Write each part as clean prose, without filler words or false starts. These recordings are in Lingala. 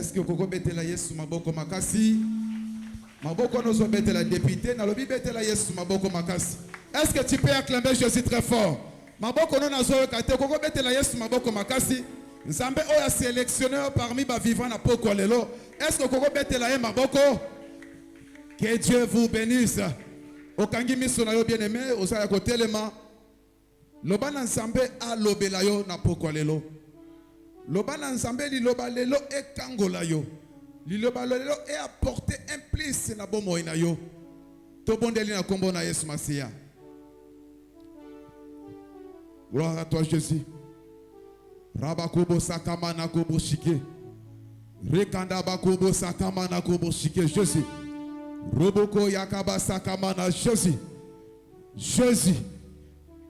Est-ce que Koko betela Yesu maboko makasi? Maboko nozo betela député, na lobi betela Yesu maboko makasi. Est-ce que tu peux acclamer Jésus très fort? Maboko no nazo kate Koko betela Yesu maboko makasi. Nzambe oya sélectionné parmi ba vivants na poko lelo. Est-ce que Koko betela ye maboko? Que Dieu vous bénisse. Okangi miso na yo bien-aimé, osaya kotelema. Loba na Nzambe a lobela yo na poko lelo. Loba na Nzambe li loba lelo e kangola yo. Li loba lelo e apporter implice na bomo ina yo. To bondeli na kombo na Yesu Masia. Gloire à toi Jésus. Rabakubo sakama na kubo shike. Rekanda bakubo sakama na kubo shike Jésus. Roboko yakaba sakama na Jésus. Jésus.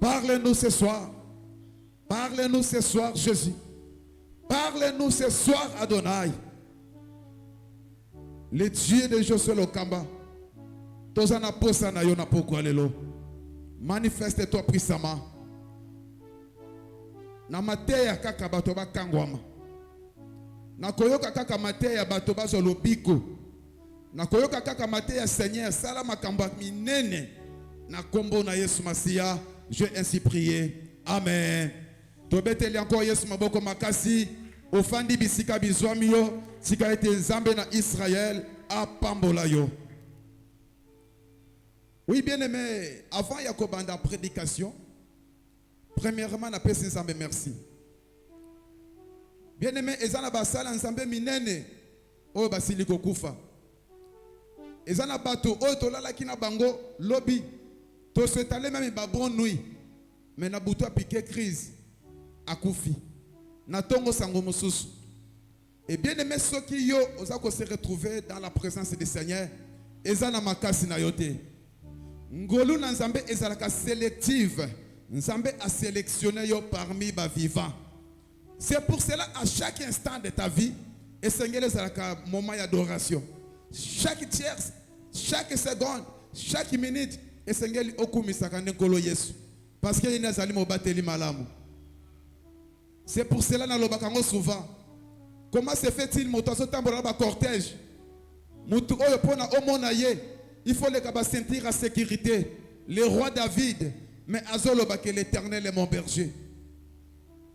Parle-nous ce soir. Parle-nous ce soir Jésus. Parle-nous ce soir, Adonai. Le Dieu de Josué Lokamba. Tozana posa na yo na poko alelo. Manifeste-toi puissamment. Na mateya kaka bato ba kangwama. Na koyoka kaka mateya bato ba zolobiko. Na koyoka kaka mateya Seigneur sala makamba minene. Na kombo na Yesu Masia, j'ai ainsi prié. Amen. Tobeteli encore Yesu maboko makasi. Ofandi bisika bizwami yo, tika ete Nzambe na Israël a pambola yo. Oui, bien aimé, avant Yakobanda prédication, premièrement, on appelle Nzambe merci. Bien aimé, ezana basala Nzambe minene, o basiliko kufa. Ezana bato, o tolala kina bango, lobby, to se tale même ba bon nuit, mais na buto a piqué crise, a koufi. Natongo sango mususu. Et bien aimé ceux qui yo osako se retrouver dans la présence du Seigneur, ezana makasi na yote. Ngolu na Nzambe ezalaka sélective. Nzambe a sélectionné yo parmi ba vivants. C'est pour cela à chaque instant de ta vie, et Seigneur ezalaka moment d'adoration. Chaque tierce, chaque seconde, chaque minute, et Seigneur okumisaka nkolo Yesu. Parce que il nazali mo bateli malamu. C'est pour cela que nous avons souvent. Comment se fait-il que cortège? Il faut les sentir en sécurité. Le roi David, mais que l'Éternel est mon berger.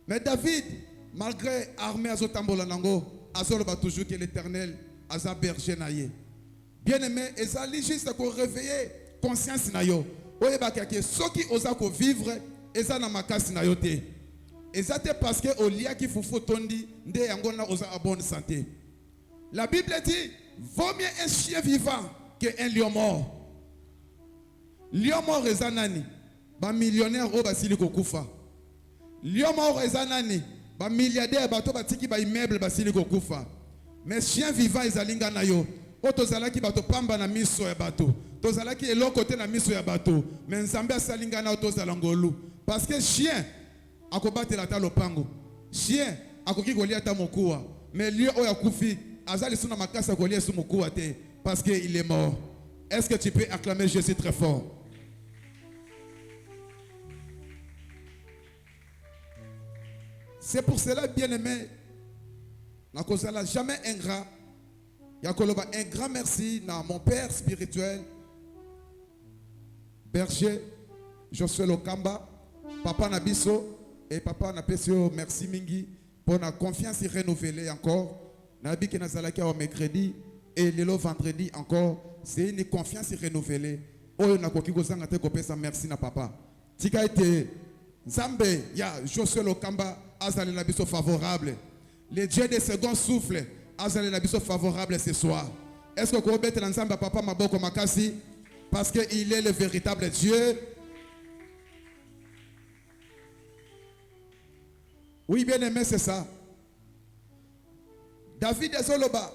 Mais David, malgré l'armée Azoloba toujours que l'Éternel est un berger. Bien aimé, ils juste pour réveiller conscience na yo. Ceux qui osent vivre, ils ont ma casse na yote. Et c'est parce que au lieu qu'il faut tondi nde yangona osa à bonne santé. La Bible dit vaut mieux un chien vivant qu'un lion mort. Lion mort ezanani ba millionnaire o basili kokufa. Lion mort ezanani ba milliardaire bato batiki ba immeuble basili kokufa. Mais chien vivant ezalinga na yo. O tozalaki bato pamba na miso ya bato. Tozalaki eloko te na miso ya bato. Mais Nzambe asalinga na tozalangolu parce que chien akobate la talo pango. Chien akoki kolia ta mokuwa. Mais lieu oya kufi azali suna makasa kolia su mokuwa te parce que il est mort. Est-ce que tu peux acclamer Jésus très fort? C'est pour cela, bien aimé, nakozala jamais ingrat. Yakoloba un grand merci à mon père spirituel, berger Josué Lokamba, papa Nabiso. Et papa, on a merci mingi pour la confiance renouvelée encore. Nabi qui nazalaki au mercredi et le vendredi encore, c'est une confiance renouvelée. Oh, na koki kozanga te kopesa merci na papa. Tika été Nzambe ya Josué Lokamba azali na biso favorable. Le Dieu de second souffle azali na biso favorable ce soir. Est-ce que vous bête Nzambe papa maboko makasi parce que il est le véritable Dieu. Oui, bien aimé, c'est ça. David Ezoloba,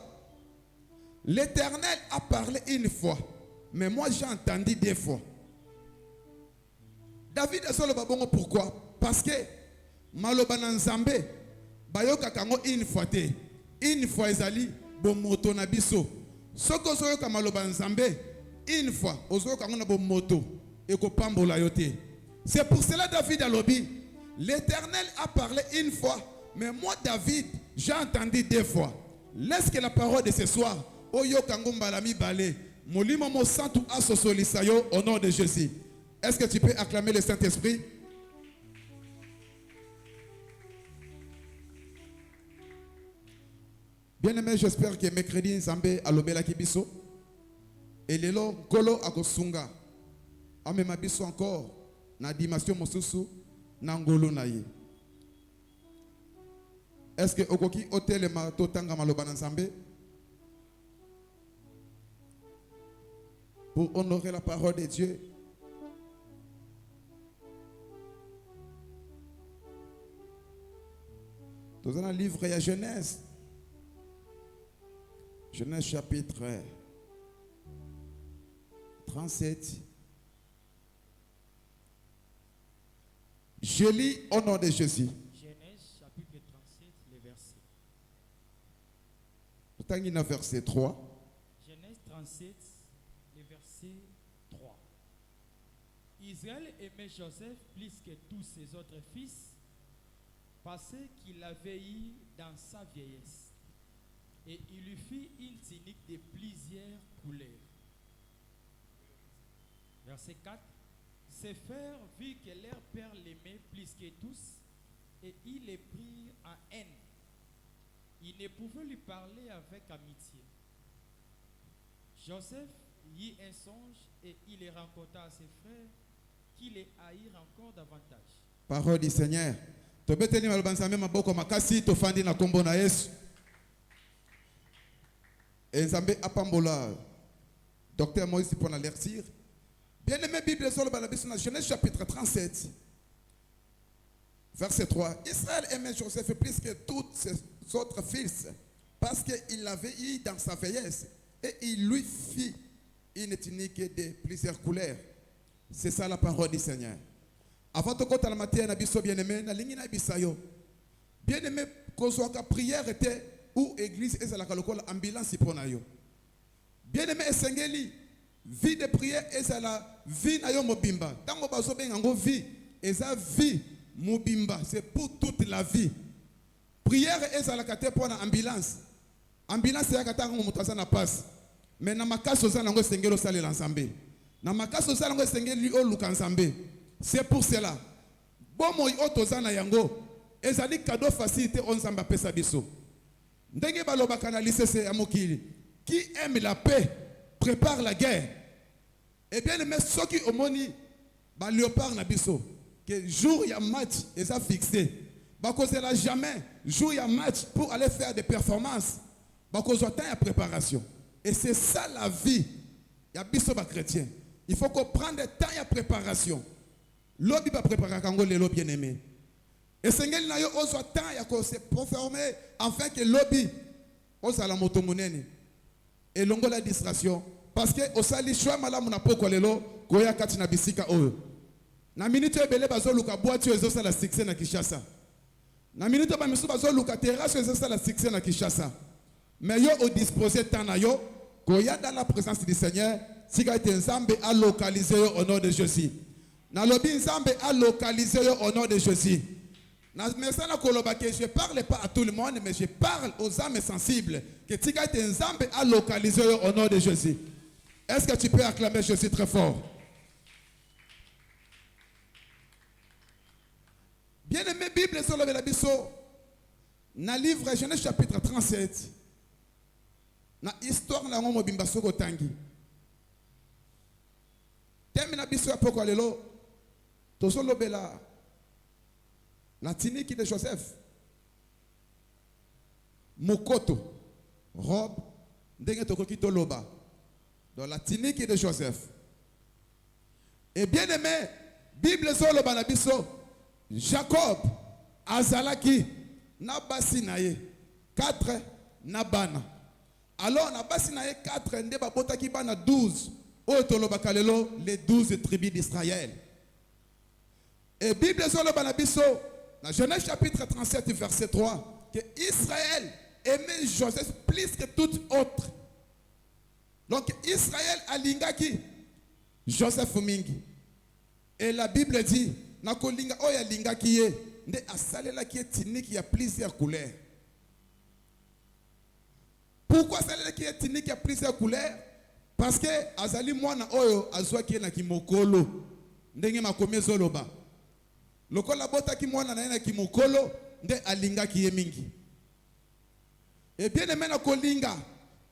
l'Éternel a parlé une fois, mais moi j'ai entendu deux fois. David Ezoloba, bon, pourquoi? Parce que Maloba Nzambe, Bayoka Kango une fois te, une fois ezali, bon moto na biso. Soko Zoyoka Maloba Nzambe, une fois, Ozoyoka Kango na bon moto, et ko pambola yote. C'est pour cela David a lobby. L'Éternel a parlé une fois, mais moi, David, j'ai entendu deux fois. laisse que la parole de ce soir, Oyo Kangumba Lami Balé, Molimo Mo Santu Asosolisayo, au nom de Jésus. Est-ce que tu peux acclamer le Saint-Esprit? Bien-aimé, j'espère que mercredi, Nzambe alobela kibiso. Et lelo, Golo Akosunga. Amema biso encore, na dimension mosusu, na ngolo na ye. Est-ce que Okoki Otelema Totanga Malobana Nzambe? Pour honorer la parole de Dieu. Dans un livre, il y a Genèse. Genèse chapitre 37. Je lis au nom de Jésus. Genèse chapitre 37, les versets. Tangina verset 3. Genèse 37, les versets 3. Israël aimait Joseph plus que tous ses autres fils parce qu'il avait eu dans sa vieillesse. Et il lui fit une tunique de plusieurs couleurs. Verset 4. Ses frères virent que leur père l'aimait plus que tous, et ils les prirent en haine. Ils ne pouvaient lui parler avec amitié. Joseph eut un songe, et il les rencontra à ses frères, qui les haïrent encore davantage. Parole du Seigneur. Tobeteni malobanzambe maboko makasi tofandi na kombo na Yesu. Nzambe apambola Docteur Moïse pour l'alertir. Bien-aimé, Bible sur le Balabiso dans Genèse chapitre 37, verset 3. Israël aimait Joseph plus que tous ses autres fils parce qu'il l'avait eu dans sa vieillesse et il lui fit une tunique de plusieurs couleurs. C'est ça la parole du Seigneur. Avant de côté la matière na biso bien-aimé, na lingi na bisayo. Bien-aimé, qu'on soit que prière était ou église est la kalokola ambulance pour na yo. Bien-aimé, esengeli vie de prière est la vie na yo mobimba. Tango baso bengango vie, eza vie mobimba, c'est pour toute la vie. Prière est la kate pour na ambulance. Ambulance ya katanga mutaza na passe. Mais na makaso za nango sengelo sale l'ensemble. Na makaso za nango sengeli o lukansambe. C'est pour cela. Bon moi otoza na yango, ezali cadeau facilité on samba pesa biso. Ndenge baloba kanalise se amokili. Qui aime la paix prépare la guerre. Et bien, mais ceux qui ont moni, bah léopard na biso, que jour il y a match, et ça fixé. Bah cause là jamais, jour il y a match pour aller faire des performances. Bah cause temps il y a préparation. Et c'est ça la vie. Il y a biso ba chrétien. Il faut qu'on prenne le temps il y a préparation. Lobby va préparer kango les bien aimé. Et sengeli na yo ozo temps il y a qu'on se performer afin que lobby oza la moto monene. Et longo la distraction parce que osali choix malamu na poko lelo goya kati na bisika oyo na minute ebele bazoluka boîte ezo la succès na Kinshasa na minute ba misu bazoluka terrasse ezo la succès na Kinshasa mais yo au disposer temps na yo goya dans la présence du Seigneur sika ete Nzambe a localiser yo au nom de Jésus na lobi Nzambe a localiser yo au nom de Jésus. Je ne parle pas à tout le monde, mais je parle aux âmes sensibles. Que Tika Nzambe a localisé au nom de Jésus. Est-ce que tu peux acclamer Jésus très fort? Bien-aimé, Bible sur le Bisso, dans le livre Genèse chapitre 37, dans l'histoire de l'homme Bimba Soko Tangi. Termine Bisso Apokalelo, Tosolo Bela. La tunique de Joseph, Mokoto, robe, ndenge tokokito loba, dans la tunique de Joseph. Et bien aimé, Bible sur le banabiso, Jacob, Azalaki, Nabasi naye, 4 Nabana. Alors Nabasi naye 4, ndeba botaki bana 12, Otoloba kalelo, les 12 tribus d'Israël. Et Bible sur le banabiso, dans Genèse chapitre 37, verset 3, que Israël aimait Joseph plus que tout autre. Donc Israël a lingaki Joseph mingi. Et la Bible dit, nako linga oya lingaki ye, nde asalela ki tunique, il y a plusieurs couleurs. Pourquoi celle qui est tini qui a plusieurs couleurs? Parce que azali mwana oyo azwa ki na kimokolo ndenge makomi zoloba lokola bota ki mwana na kimokolo nde alinga ki ye mingi. Et bien aimé na kolinga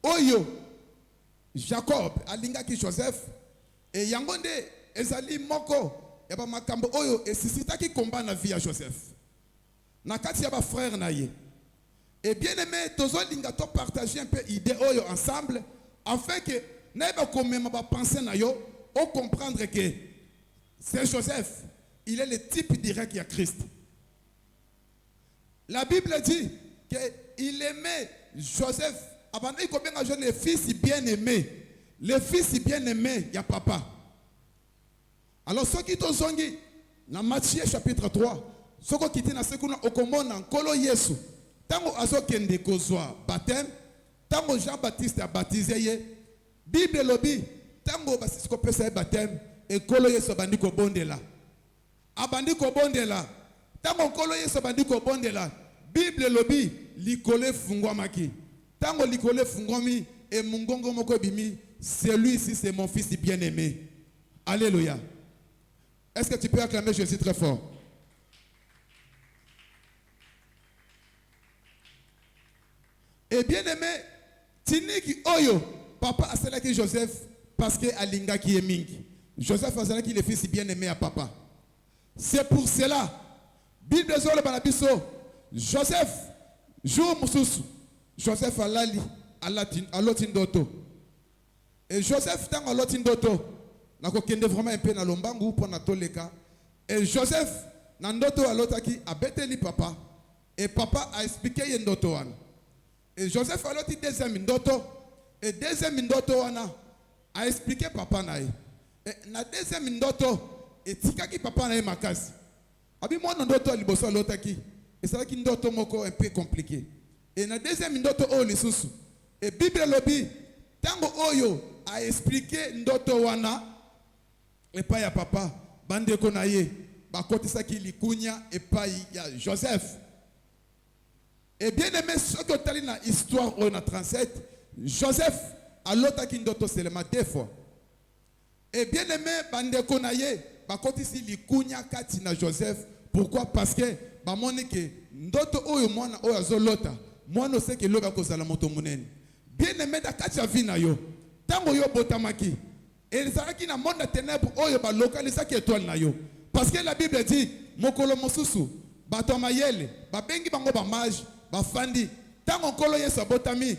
oyo Jacob alinga ki Joseph et yango nde ezali moko ya ba makambo oyo esisita ki combat na vie ya Joseph na kati ya ba frère na ye. Et bien aimé tozo linga to partager un peu idée oyo ensemble afin que n'ayez pas même pas penser na yo ou comprendre que c'est Joseph, il est le type direct à Christ. La Bible dit qu'il aimait Joseph. Avant il combien de jeunes les fils bien-aimés, les fils bien-aimés, il y a papa. Alors ceux qui t'ont zongi dans Matthieu chapitre 3, ceux qui étaient dans ce qu'on a au commun en Kolo Yesu, tango azo kende kozwa baptême, tango Jean-Baptiste a baptisé. Bible lobi tango basisi ko pesa baptême ekolo Yesu bandi ko bondela abandi ko bondela tango kolo Yesu bandi ko bondela Bible lobi likole fungwamaki tango likole fungwami et mungongo moko bimi celui-ci c'est mon fils bien-aimé. Alléluia. Est-ce que tu peux acclamer Jésus très fort? Et bien-aimé tiniki oyo papa a sélectionné Joseph parce que alinga qui est mingi. Joseph a sélectionné le fils bien-aimé à papa. C'est pour cela, Bible zolo banabiso, Joseph jour mususu, Joseph alali à l'otindoto. Et Joseph dans l'otindoto, na ko kende vraiment un peu na lombangu pour na toleka. Et Joseph na ndoto à l'otaki a beteli papa et papa a expliqué yendoto wana. Et Joseph a l'oti deuxième ndoto. Et deuxième ndoto wana a expliqué papa na ye. Et na deuxième ndoto et tikaki papa na ye makasi. Abi mwana ndoto liboso lotaki. Et c'est là qui ndoto moko un peu compliqué. Et na deuxième ndoto o lisusu. Et Bible lobi tango oyo a expliqué ndoto wana et pas ya papa bande ko na ye ba kotisa ki likunya et pas ya Joseph. Et bien aimé ce que tu as dans l'histoire on a 37 Joseph a l'autre qui ndoto seulement deux fois. Et bien aimé bande konaye ba kotisi likunya kati na Joseph. Pourquoi? Parce que ba monike ndoto oyo mwana oyo azolota mwana sait que loba kozala moto munene. Bien aimé da kati ya vie na yo tango yo botamaki elizaki na monde ténèbres oyo ba localiser ki étoile na yo. Parce que la Bible dit mokolo mosusu bato mayele ba bengi bango ba mage ba fandi tango kolo Yesu botami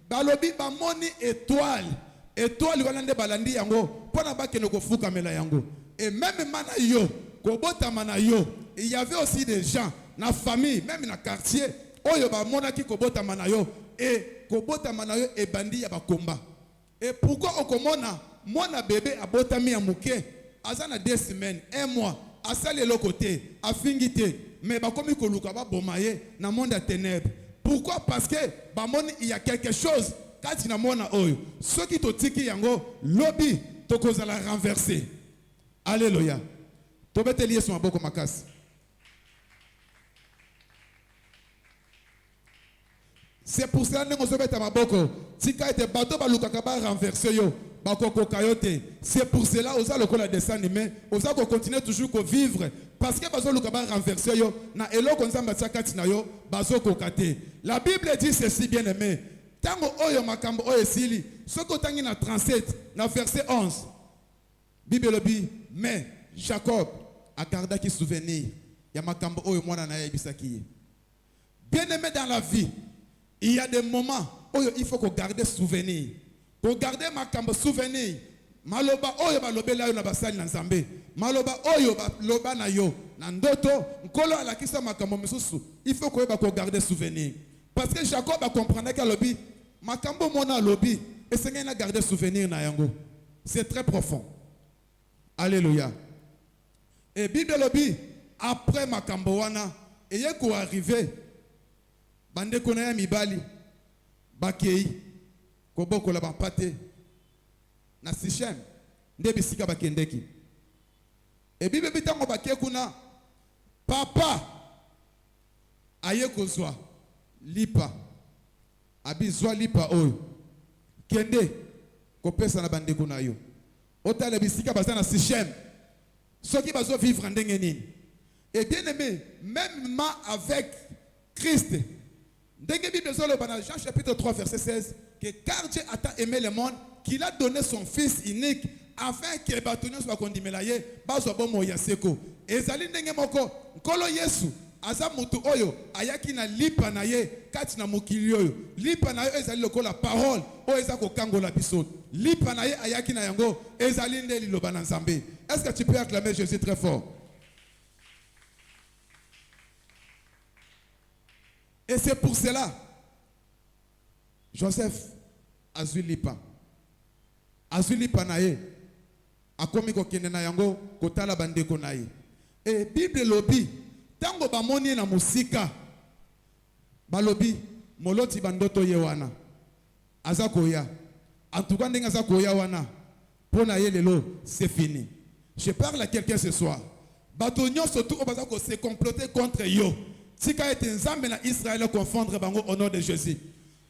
balobi ba moni étoile wana nde balandi yango pona bakene ko fuka mela yango. Et même mana yo ko botama na yo il y avait aussi des gens na famille même na quartier oyo ba mona ki ko botama na yo et ko botama na yo e bandi ya ba komba. Et pourquoi okomona mwana bébé a botami ya muke azana 2 semaines 1 mois asali le côté afingité mais ba komi ko luka ba bomaye na monde à ténèbres. Pourquoi? Parce que ba moni il y a quelque chose quand na mona oyo ceux qui to tiki yango lobby to kozala renverser. Alléluia. To betelier son aboko makasi. C'est pour cela que nous avons maboko. Tika ete bato baluka kaba renverser yo. Bakoko kayote. C'est pour cela oza lokola dessin animé, oza ko continuer toujours ko vivre parce que bazo luka ba renverser yo na eloko nzamba tsakati na yo bazo ko kate. La Bible dit ceci bien aimé. Tango oyo makambo oyo sili, soko tangi na 37 na verset 11. Bible dit mais Jacob a gardé qui souvenir ya makambo oyo mwana na yebisaki. Bien aimé dans la vie, il y a des moments où il faut qu'on garde souvenir. Pour garder makambo souvenir. Maloba oyo ba lobela yo na basali na Nzambe. Maloba oyo ba loba na yo na ndoto nkolo ala kisa makambo misusu. Il faut qu'on garde souvenir. Parce que Jacob a compris que lobi makambo mona lobi et c'est na garder souvenir na yango. C'est très profond. Alléluia. Et Bible lobi après makambo wana et yeko arrivé bande konaya mibali bakei koboko la bapate na Sichem nde bisika bakendeki. Et Bible bitango bakie kuna papa aye kozwa lipa abizwa lipa oyo kende kopesa na bandeko na yo otala bisika baza na Sichem soki bazo vivre ndenge nini. Et bien aimé, même avec Christ, ndenge Bible zoloba na Jean chapitre 3 verset 16 que car Dieu a tant aimé le monde qu'il a donné son fils unique afin que batonyo soit kondimela ye bazwa bomo ya seko. Ezali ndenge moko nkolo Yesu aza mutu oyo ayaki na lipa na ye kati na mokili oyo. Lipa na ye ezali lokola parole oyo eza kokangola biso. Lipa na ye ayaki na yango ezali nde liloba na Nzambe. Est-ce que tu peux acclamer Jésus très fort? Et c'est pour cela Joseph azwi lipa. Azwi lipa na ye akomi kokende na yango kotala bandeko na ye. Et Bible lobi tango bamoni na musika balobi moloti bandoto ye wana aza koya. En tout cas ndenge aza koya wana pona ye lelo c'est fini. Je parle à quelqu'un ce soir. Bato nyonso tout obaza ko se comploter contre yo. Tika ete nzambe na Israël confondre bango au nom de Jésus.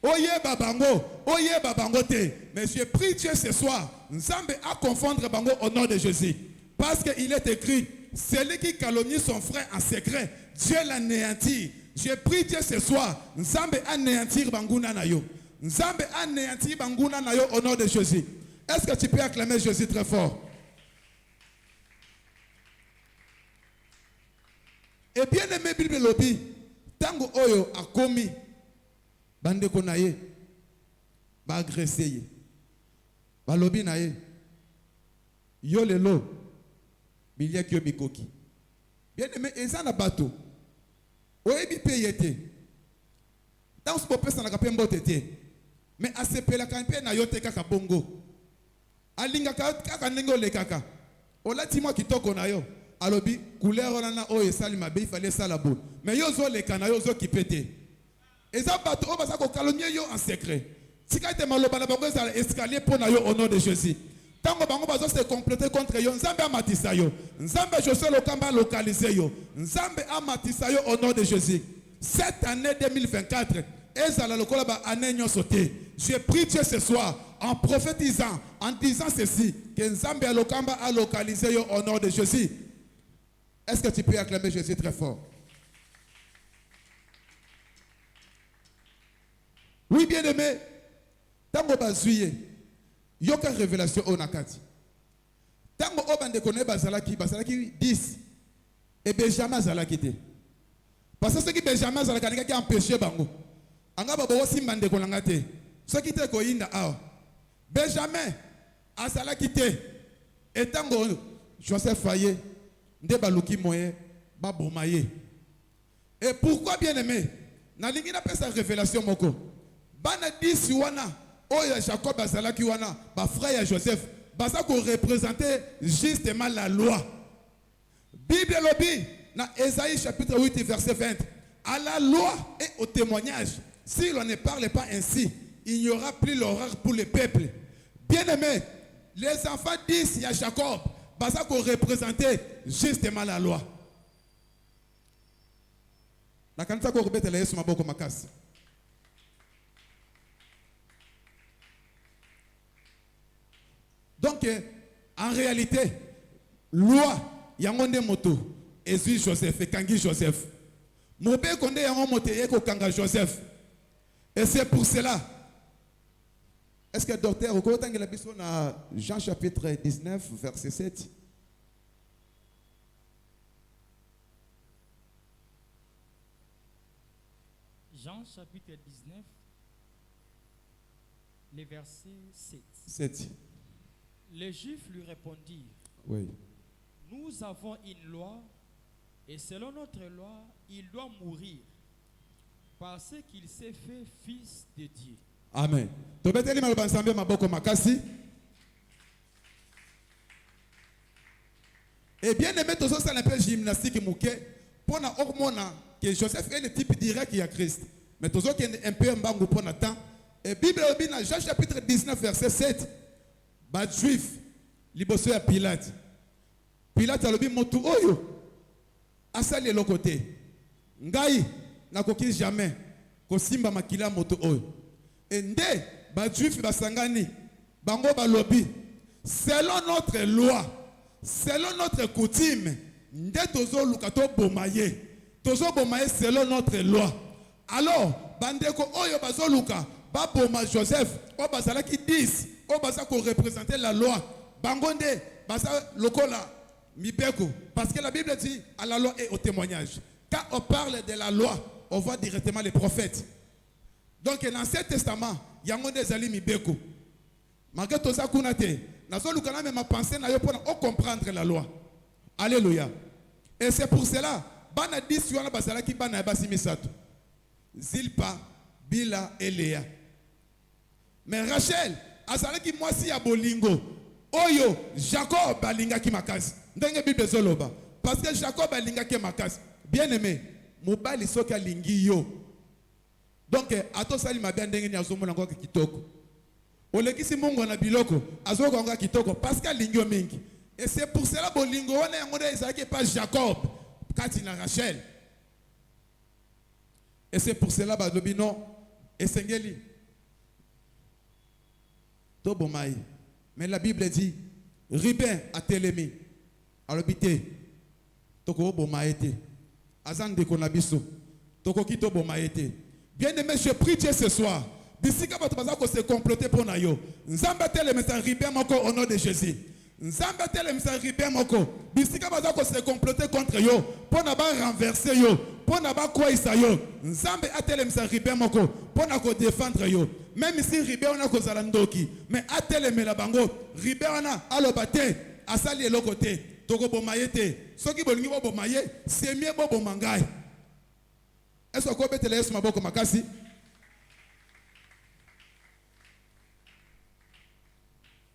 Oye babango te. Mais je prie Dieu ce soir, nzambe a confondre bango au nom de Jésus. Parce qu'il est écrit, celui qui calomnie son frère en secret, Dieu l'anéantit. Je prie Dieu ce soir, nzambe anéantir banguna na yo. Nzambe anéantir banguna na yo au nom de Jésus. Est-ce que tu peux acclamer Jésus très fort? Et bien aimé Bible lobi, tango oyo akomi bandeko na ye ba agressé ye. Ba lobi na ye yo lelo bilia kyo bikoki. Bien aimé ezana bato. Oyebi pe yete. Dans ce popesa na kapembo tete. Mais asepela kampe na yote kaka bongo. Alinga kaka ndenge le kaka. Olati mwa kitoko na yo. Alobi couleur wana oyo esali mabe il fallait ça la boule. Mais yo zo le kana yo zo kipete. Eza bato o basa ko calomnier yo en secret. Tika te maloba na bango ezala escalier pour na yo au nom de Jésus. Tango bango bazo se compléter contre yo, nzambe amatisa yo. Nzambe Josué Lokamba localiser yo. Nzambe amatisa yo au nom de Jésus. Cette année 2024 ezala lokola ba année nyonso te. Je prie Dieu ce soir en prophétisant, en disant ceci, que Nzambe Lokamba a localisé yo au nom de Jésus. Est-ce que tu peux acclamer Jésus très fort? Oui, bien aimé. Tango bazuye, yoka révélation onakati. Tango obande kone bazalaki 10 et Benjamin zalaki te. Parce que ce qui Benjamin zalaki qui a empêché bango. Anga babo simbande konanga te. Ce qui te koinda awa. Benjamin azalaki te. Et tango Joseph Faye nde baluki moye ba bomaye. Et pourquoi bien aimé? Na lingi na pesa révélation moko. Bana 10 wana oya Jacob azalaki wana ba frère Joseph baza ko représenter justement la loi. Bible lobi na Ésaïe chapitre 8 verset 20. À la loi et au témoignage, si l'on ne parle pas ainsi, il n'y aura plus l'horreur pour le peuple. Bien aimé, les enfants disent il y a Jacob baza ko représenter justement la loi. La kanisa ko rebete la Yesu maboko makasi. Donc en réalité, loi yangonde moto ezui Joseph et kangi Joseph. Mobe konde yango moto yeko kanga Joseph. Et c'est pour cela. Est-ce que docteur au côté de la biso na Jean chapitre 19 verset 7? Jean chapitre 19, les versets 7. 7. Les Juifs lui répondirent, Oui. nous avons une loi, et selon notre loi, il doit mourir, parce qu'il s'est fait fils de Dieu. Amen. Tobeteli maloba nsambe maboko makasi. Et bien aimé tous ça un peu gymnastique mouké pour na hormona que Joseph est le type direct qui a Christ. Mais tous qui est un peu mbangu pour na temps. Et Bible dit dans Jean chapitre 19 verset 7. Ba juif liboso ya Pilate. Pilate a lobi motu oyo asali lokote. Ngai na koki jamais ko simba makila motu oyo. Et nde ba juif basangani bango balobi selon notre loi, selon notre coutume, nde tozo luka to bomaye. Tozo bomaye selon notre loi. Alors, bandeko oyo bazo luka ba boma Joseph, o bazala ki 10, o baza ko représenter la loi. Bango nde baza lokola mibeko, parce que la Bible dit à la loi et au témoignage. Quand on parle de la loi, on voit directement les prophètes. Donc dans l'Ancien Testament, il y a des alliés mibeko. Malgré tout ça, même ma pensée pour comprendre la loi. Alléluia. Et c'est pour cela, bana 10 wana basala ki bana basi misato. Zilpa, Bila et Léa. Mais Rachel, azala ki mwasi ya bolingo. Oyo Jacob balinga ki makasi. Ndenge Bible zoloba. Parce que Jacob balinga ki makasi. Bien aimé, mobali soka lingi yo. Donc ato sali mabia ndenge ni azomona ngoko kitoko. Olekisi mungu na biloko azoka ngoko kitoko parce que lingi yo mingi. Et c'est pour cela bolingo wana yango ezaki pas Jacob kati na Rachel. Et c'est pour cela balobi non esengeli to bomai. Mais la Bible dit Ribin a télémi alobité toko bomaete azan de konabiso toko kito bomaete. Bien aimé, je prie Dieu ce soir. D'ici que votre bazar se comploter pour nayo. Nzamba telemi sa Ribin moko au nom de Jésus. Nzamba telemi sa Ribin moko. D'ici que bazar se comploter contre yo pour na ba renverser yo, pour na ba quoi isa yo. Nzamba atelemi sa Ribin moko pour na ko défendre yo. Même si Ribin on a ko zalandoki, mais atelemi la bango, Ribin on a alobate asali elokote. Toko bomayete. Soki bolingi bo bomaye, c'est mieux bo bomangai. Est-ce que vous pouvez laisser ma boque makasi?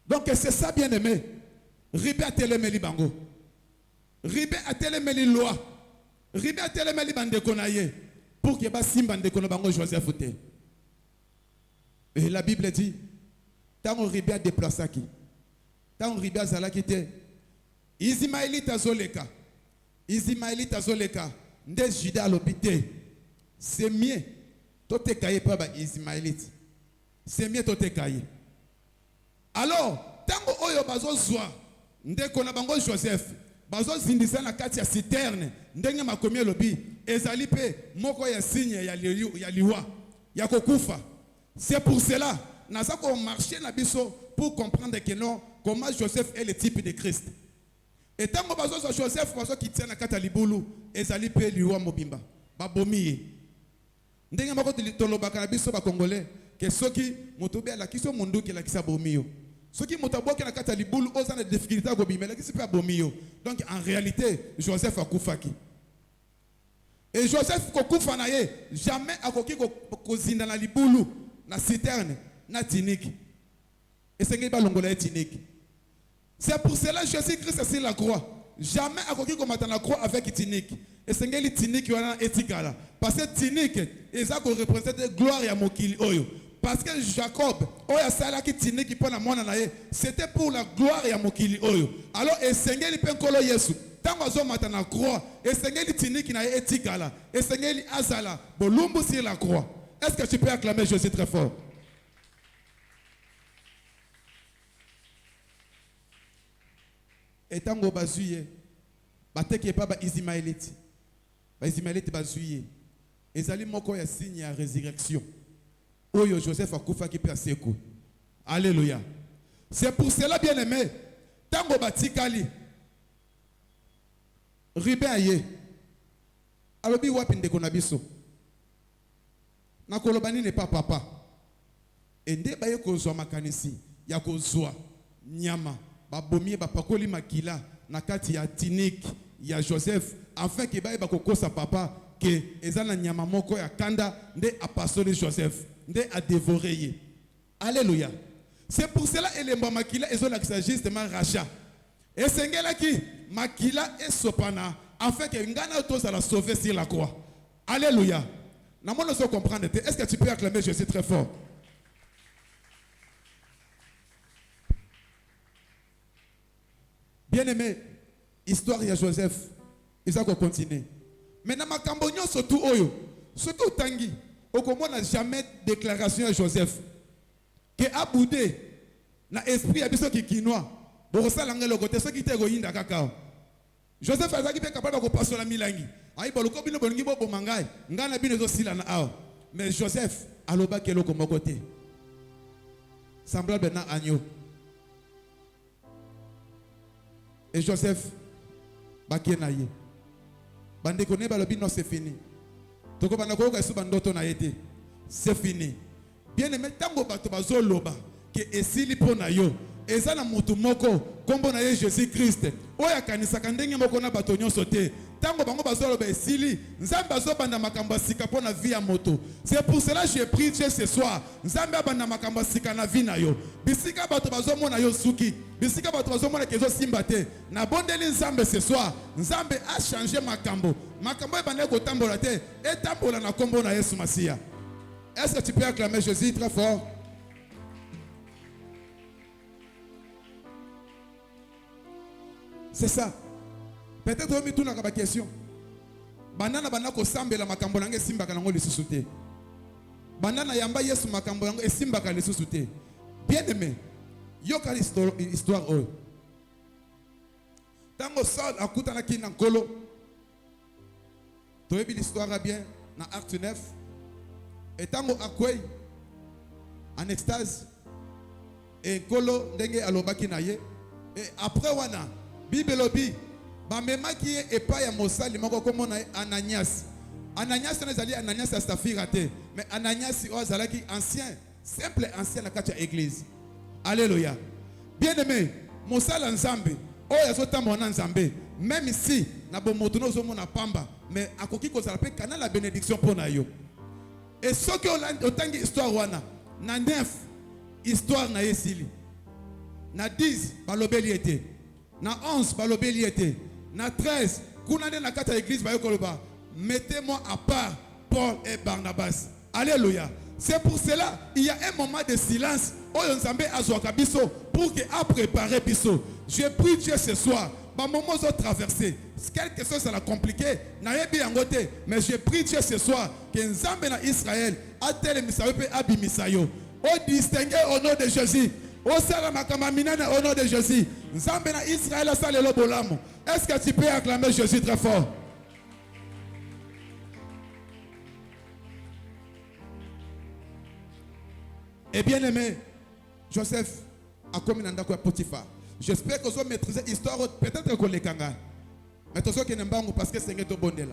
Donc c'est ça bien aimé. Ribé a télémé bango. Ribé a télémé loi. Ribé a télémé bande konaye pour que ba simba de kono bango Joseph te. Et la Bible dit tant Ribé a déplacé qui. Tant Ribé a zala qui te. Ismaélite azoleka. Ismaélite azoleka. Nde Juda l'hôpital. C'est mieux. Tout est caillé par les Ismaélites. C'est mieux tout est caillé. Alors, tant que oyo bazo zwa, nde kona bango Joseph, bazo zindisa na kati ya citerne, ndenge makomi lobi, ezali pe moko ya signe ya liwa, ya kokufa. C'est pour cela, nasa ko marcher na biso pour comprendre que non, comment Joseph est le type de Christ. Et tant que bazo Joseph bazo qui tient na kati ya libulu, ezali pe liwa mobimba, babomi. Ndenge moko tolobaka na biso ba congolais que soki motobe ala kiso mundu ke la kisa bomio soki motaboke na kata libulu ozana difficulté ko bimela kisi pa bomio. Donc en réalité Joseph a kufaki. Et Joseph ko kufa na ye jamais akoki ko zinda na libulu na citerne na tiniki. Et c'est ba longola tiniki. C'est pour cela Jésus Christ sur la croix. Jamais akoki ko matana croix avec tiniki. Et c'est ngeli tiniki wana etikala parce que tiniki eza ko représenter gloire ya mokili oyo parce que Jacob oya sala ki tiniki pona mwana na ye c'était pour la gloire ya mokili oyo. Alors et c'est ngeli penkolo Yesu tango zo matana croix et c'est ngeli tiniki na ye etikala et c'est ngeli azala bolumbu sur la croix. Est-ce que tu peux acclamer Jésus très fort? Et tango bazuye bateke pa ba Ismaélite. Les Ismaélites bazuye. Ezali moko ya signe ya résurrection. Oyo Joseph akufa ki pe seko. Alléluia. C'est pour cela bien aimé. Tango batikali. Ribé aye. Alobi wapi ndeko na biso. Na kolobani n'est pas papa. Ende baye kozwa makanisi ya kozwa nyama. Babomi bapakoli makila na kati ya tiniki ya Joseph afin que baye bakokosa papa que ezana nyama moko ya kanda nde apasoli Joseph nde a dévoré. Alléluia. C'est pour cela elemba makila ezola que ça justement rachat. Et sengela ki makila et sopana afin que ngana tous à la sauver sur la croix. Alléluia. Na mono so comprendre. Est-ce que tu peux acclamer Jésus très fort? Bien aimé, histoire de Joseph, ils ont continué. Maintenant, ma cambonio surtout oyo, surtout tangi, Comment n'a jamais déclaration à Joseph que a boudé na esprit ya biso ki kinois bo sala ngelo côté ce qui te go yinda kakao. Joseph azaki pe capable ko pasola milangi. Ayi boloko bino bolingi bo bomangai ngana bino zo sila na awa. Mais Joseph aloba kelo ko mokote. Semblable na agneau. Et Joseph bakena ye. Bande connaît balobi non c'est fini. Toko bana ko ka su bandoto na yete. C'est fini. Bien aimé tango bato bazo loba que esili pona yo. Eza na mutu moko kombo na ye Jésus Christ. Oya kanisa kandenge moko na bato nyonso te. Tango bango bazo loba esili, nzambe bazo banda makambo sika pona vie ya moto. C'est pour cela j'ai prié ce soir. Nzambe banda makambo sika na vie na yo. Bisika bato bazo mona yo suki. Bisika bato bazo mona kezo simba te. Na bondeli nzambe ce soir. Nzambe a changé makambo. Makambo ebande ko tambola te. Et tambola na kombo na Yesu Masia. Est-ce que tu peux acclamer Jésus très fort? C'est ça. Peut-être que tu as une question. Banana banako sambe la makambo nange simba kanango lisusu te. Banana yamba Yesu makambo nango simba ka lisusu te. Bien aimé. Yoka histoire oh. Tango Saul akutana ki na nkolo. Toyebi l'histoire bien na acte 9. Et tango akwei en extase et nkolo ndenge alobaki na ye. Et après wana Bibelobi ba mema ki e pa ya mosali moko komo na Ananias. Ananias ne zali Ananias a Safira te, mais Ananias o zalaki ancien, simple ancien na kati ya église. Alléluia. Bien-aimé, mosala nzambe, o yazo tamona nzambe, même si na bomoto no zo mona pamba, mais akoki ko zala pe kana la bénédiction pona yo. Et ce que otangi histoire wana, na 9 histoire na yesili. Na 10 balobeli était. Na 11 balobeli était. Na 13 kunane na kata église bayokoloba. Mettez-moi à part Paul et Barnabas. Alléluia. C'est pour cela il y a un moment de silence. Oyo nzambe azwaka biso pour que a préparé biso. Je prie Dieu ce soir. Ba moments ont traversé. Quelque chose ça l'a compliqué. Na yebi yangote. Mais je prie Dieu ce soir que nzambe na Israël a tel misayo pe abimisayo. O distinguer au nom de Jésus. Au salama kamaminana au nom de Jésus. Nzambe na Israël a salé le bolamo. Est-ce que tu peux acclamer Jésus très fort? Et bien aimé, Joseph a commis un d'accord Potiphar. J'espère que vous avez maîtrisé l'histoire, peut-être que les kanga. Mais tous ceux qui n'aiment pas parce que c'est un bon là.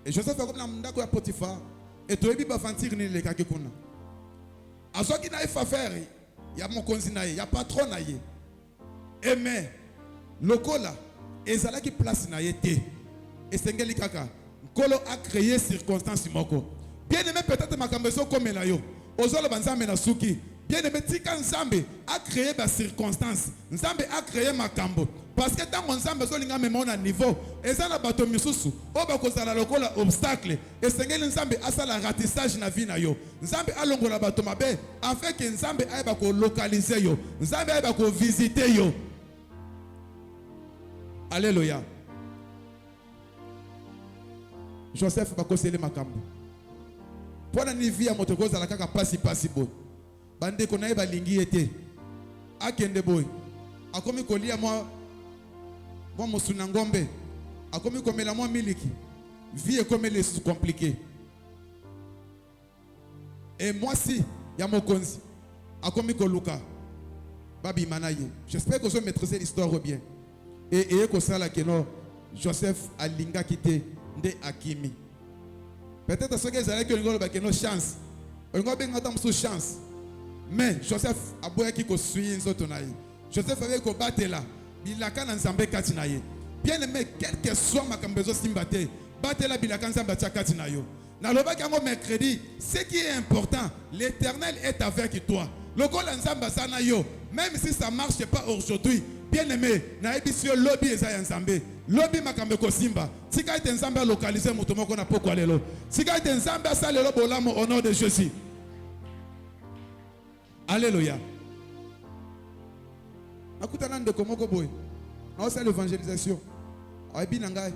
Et Joseph a commis un d'accord Potiphar. Et tu as vu bafantir ni les kaki kuna. À ceux qui n'avaient pas faire, il y a mon consinaï, il y a patron naïe. Et mais le cola, et ça là qui place naïe té. Et c'est un kaka. Kolo a créé circonstances moko. Bien aimé peut-être ma cambeso comme là yo. Ozolo banzambe na suki. Bien aimé tika nzambe a créé des circonstances. Nzambe a créé makambo. Parce que tant nzambe zo linga memo na niveau. Eza na bato misusu. O ba kozala lokola obstacle. Et sengeli nzambe asala ratissage na vie na yo. Nzambe alongola bato mabe afin que nzambe aiba ko localiser yo. Nzambe aiba ko visiter yo. Alléluia. Joseph ba kosele makambo. Pour la vie à moto koza la kaka pasi boy. Bande ko naye balingi ete. Akende boy. Akomi kolia moi mosuna ngombe. Akomi komela moi miliki. Vie est comme elle est compliquée. Et moi si ya mokonzi. Akomi koluka. Babi manaye. J'espère que vous maîtrisez l'histoire bien. Et que ça là que non Joseph alinga kité nde akimi. Peut-être ce que vous avez que nos chance. On a bien entendu chance. Mais Joseph a beau qui construit une autre naïe. Joseph avait qu'on batte là. Il a qu'un ensemble katinaye. Bien aimé, quel que soit ma cambezo simbate, batte là il a qu'un ensemble katinayo. Dans le bac à mercredi, ce qui est important, l'Éternel est avec toi. Le col ensemble sanayo, même si ça marche pas aujourd'hui. Bien aimé, na ebisio lobby eza ensemble. Lobby makambe ko simba. Sika ite nzambe localiser mutu moko na poko lelo. Sika ite nzambe asalelo bolamo au nom de Jésus. Alléluia. Nakutana ndeko moko boy. Na osala l'évangélisation. Ayebi nangai.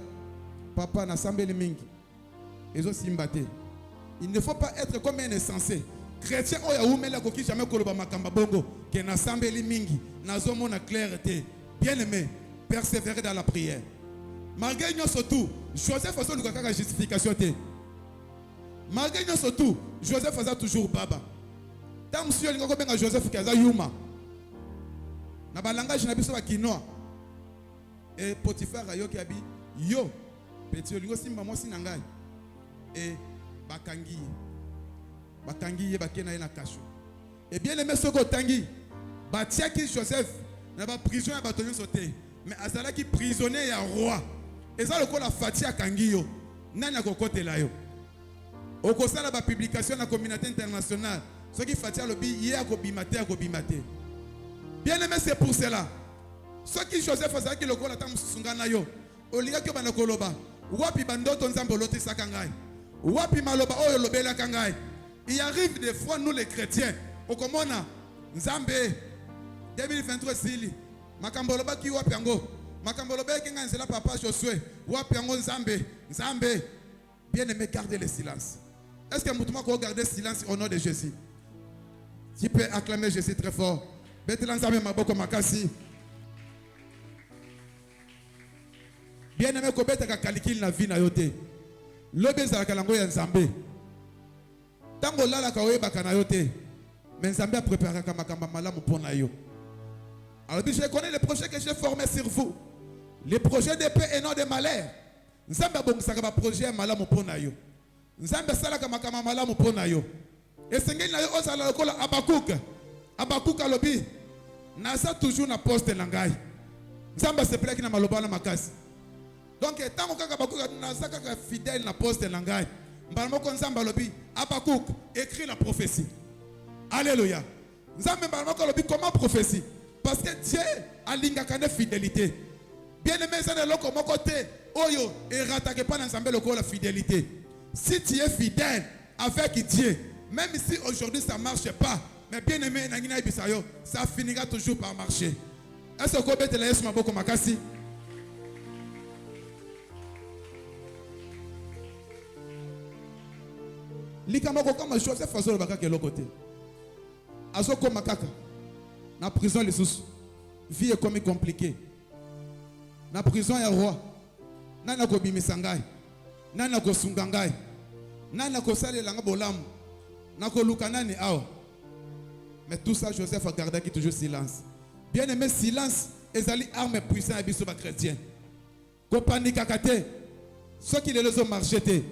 Papa na sambeli mingi. Ezo simba te. Il ne faut pas être comme un insensé. Chrétien oya oumela koki jamais koloba makamba bongo ke na sambeli mingi nazo mona clarté. Bien-aimé, persévérer dans la prière. Malgré nous surtout, Joseph faisait une justification. Malgré nous surtout, Joseph faisait toujours baba. Tant monsieur lingo benga Joseph kaza yuma. Na ba langage na biso ba kinoa. Et Potiphar ayo ki abi yo petit lingo simba mo sinangai. Et bakangi. Bakangi ye bakena na kasho. Et bien aimé soko tangi. Ba tiaki Joseph na ba prison ya batonyo sauté. Mais azala ki prisonnier ya roi. Et ça le ko la fatia kangi yo. Nani akokotela yo. Okosala ba publication na communauté internationale. Ce qui fatia le bi hier akobimate. Bien aimé, c'est pour cela. Ce qui Joseph faisait que le ko la tam sungana yo. Oliga ki bana koloba. Wapi bandoto nzambo loti sakangai. Wapi maloba oyo lobela kangai. Il arrive des fois nous les chrétiens. Okomona nzambe 2023 sili. Makamboloba ki wapi yango. Makamboloba ki nganzela papa Josué. Wapi yango nzambe. Bien aimé, gardez le silence. Est-ce que Moutouma peut garder le silence au nom de Jésus? Tu peux acclamer Jésus très fort. Betelanzame maboko makasi. Bien aimé, ko beta ka kalikil na vie na yote. Lobe za kalango ya nzambe. Tango lala ka oyeba kana yote. Mais nzambe a préparé ka makamba malamu pona yo. Alors je connais les projets que j'ai formés sur vous. Les projets de paix et non de malheur. Nzambe bongisaka ba projet malamu pona yo. Nzambe salaka makamba malamu pona yo. Et sengeli na yo ozala lokola Abakuk alobi. Nasa toujours na poste langai. Nzambe se plaît na maloba na makasi. Donc tant que Abakuk nasa kaka fidèle na poste langai. Mbalmoko Nzambe alobi Abakuk écrit la prophétie. Alléluia. Nzambe mbalmoko alobi comment prophétie? Parce que Dieu a lingaka de fidélité. Bien aimé, ça n'est pas côté. Oyo et rattaque pas Nzambe le la fidélité. Si tu es fidèle avec Dieu, même si aujourd'hui ça ne marche pas, mais bien aimé, ça finira toujours par marcher. Est-ce que vous avez la Yesu maboko makasi? Likamako comme Joseph faisait le bakaka de l'autre côté. Azoko makaka. Na prison les sous. Vie est comme compliquée. Na prison ya roi. Nana ko bimisangai. Nana ko sungangai. Nana ko sale langa bolamu. Nako lukanani awa. Mais tout ça, Joseph a gardé qui toujours silence. Bien aimé, silence, ezali arme puissante à biso ba chrétien. Ko panique akate. Ce qui les ont marché te.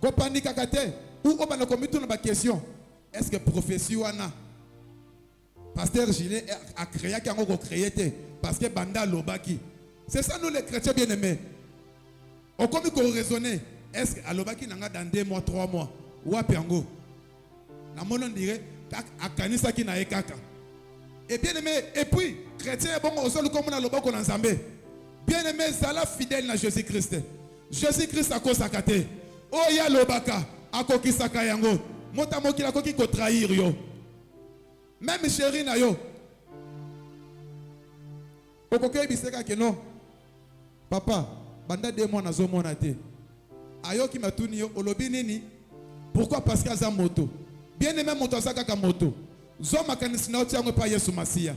Ko panique akate. Ou on va commettre une question. Est-ce que prophétie wana? Pasteur Gilet a créé qui a créé parce que banda lobaki. C'est ça nous les chrétiens bien aimés. On comme qu'on raisonner. Est-ce que lobaki nanga dans 2 mois, 3 mois? Wapi yango? Na mono dirait a kanisa ki na ekaka. Et bien aimé, et puis chrétien bon au sol comme na lobako na Nzambe. Bien aimé, zala fidèle na Jésus-Christ. Jésus-Christ a kosakate. Oh ya lobaka akokisaka yango. Mota mokila koki ko trahir yo. Même chéri na yo. Okoke biseka ke non. Papa, banda 2 mois na zo mona te. Ayo ki matuni yo olobi nini? Pourquoi? Parce qu'il y a une moto. Bien aimé, moto a une moto. Zoma kanisina oti yango pa Yesu Masia.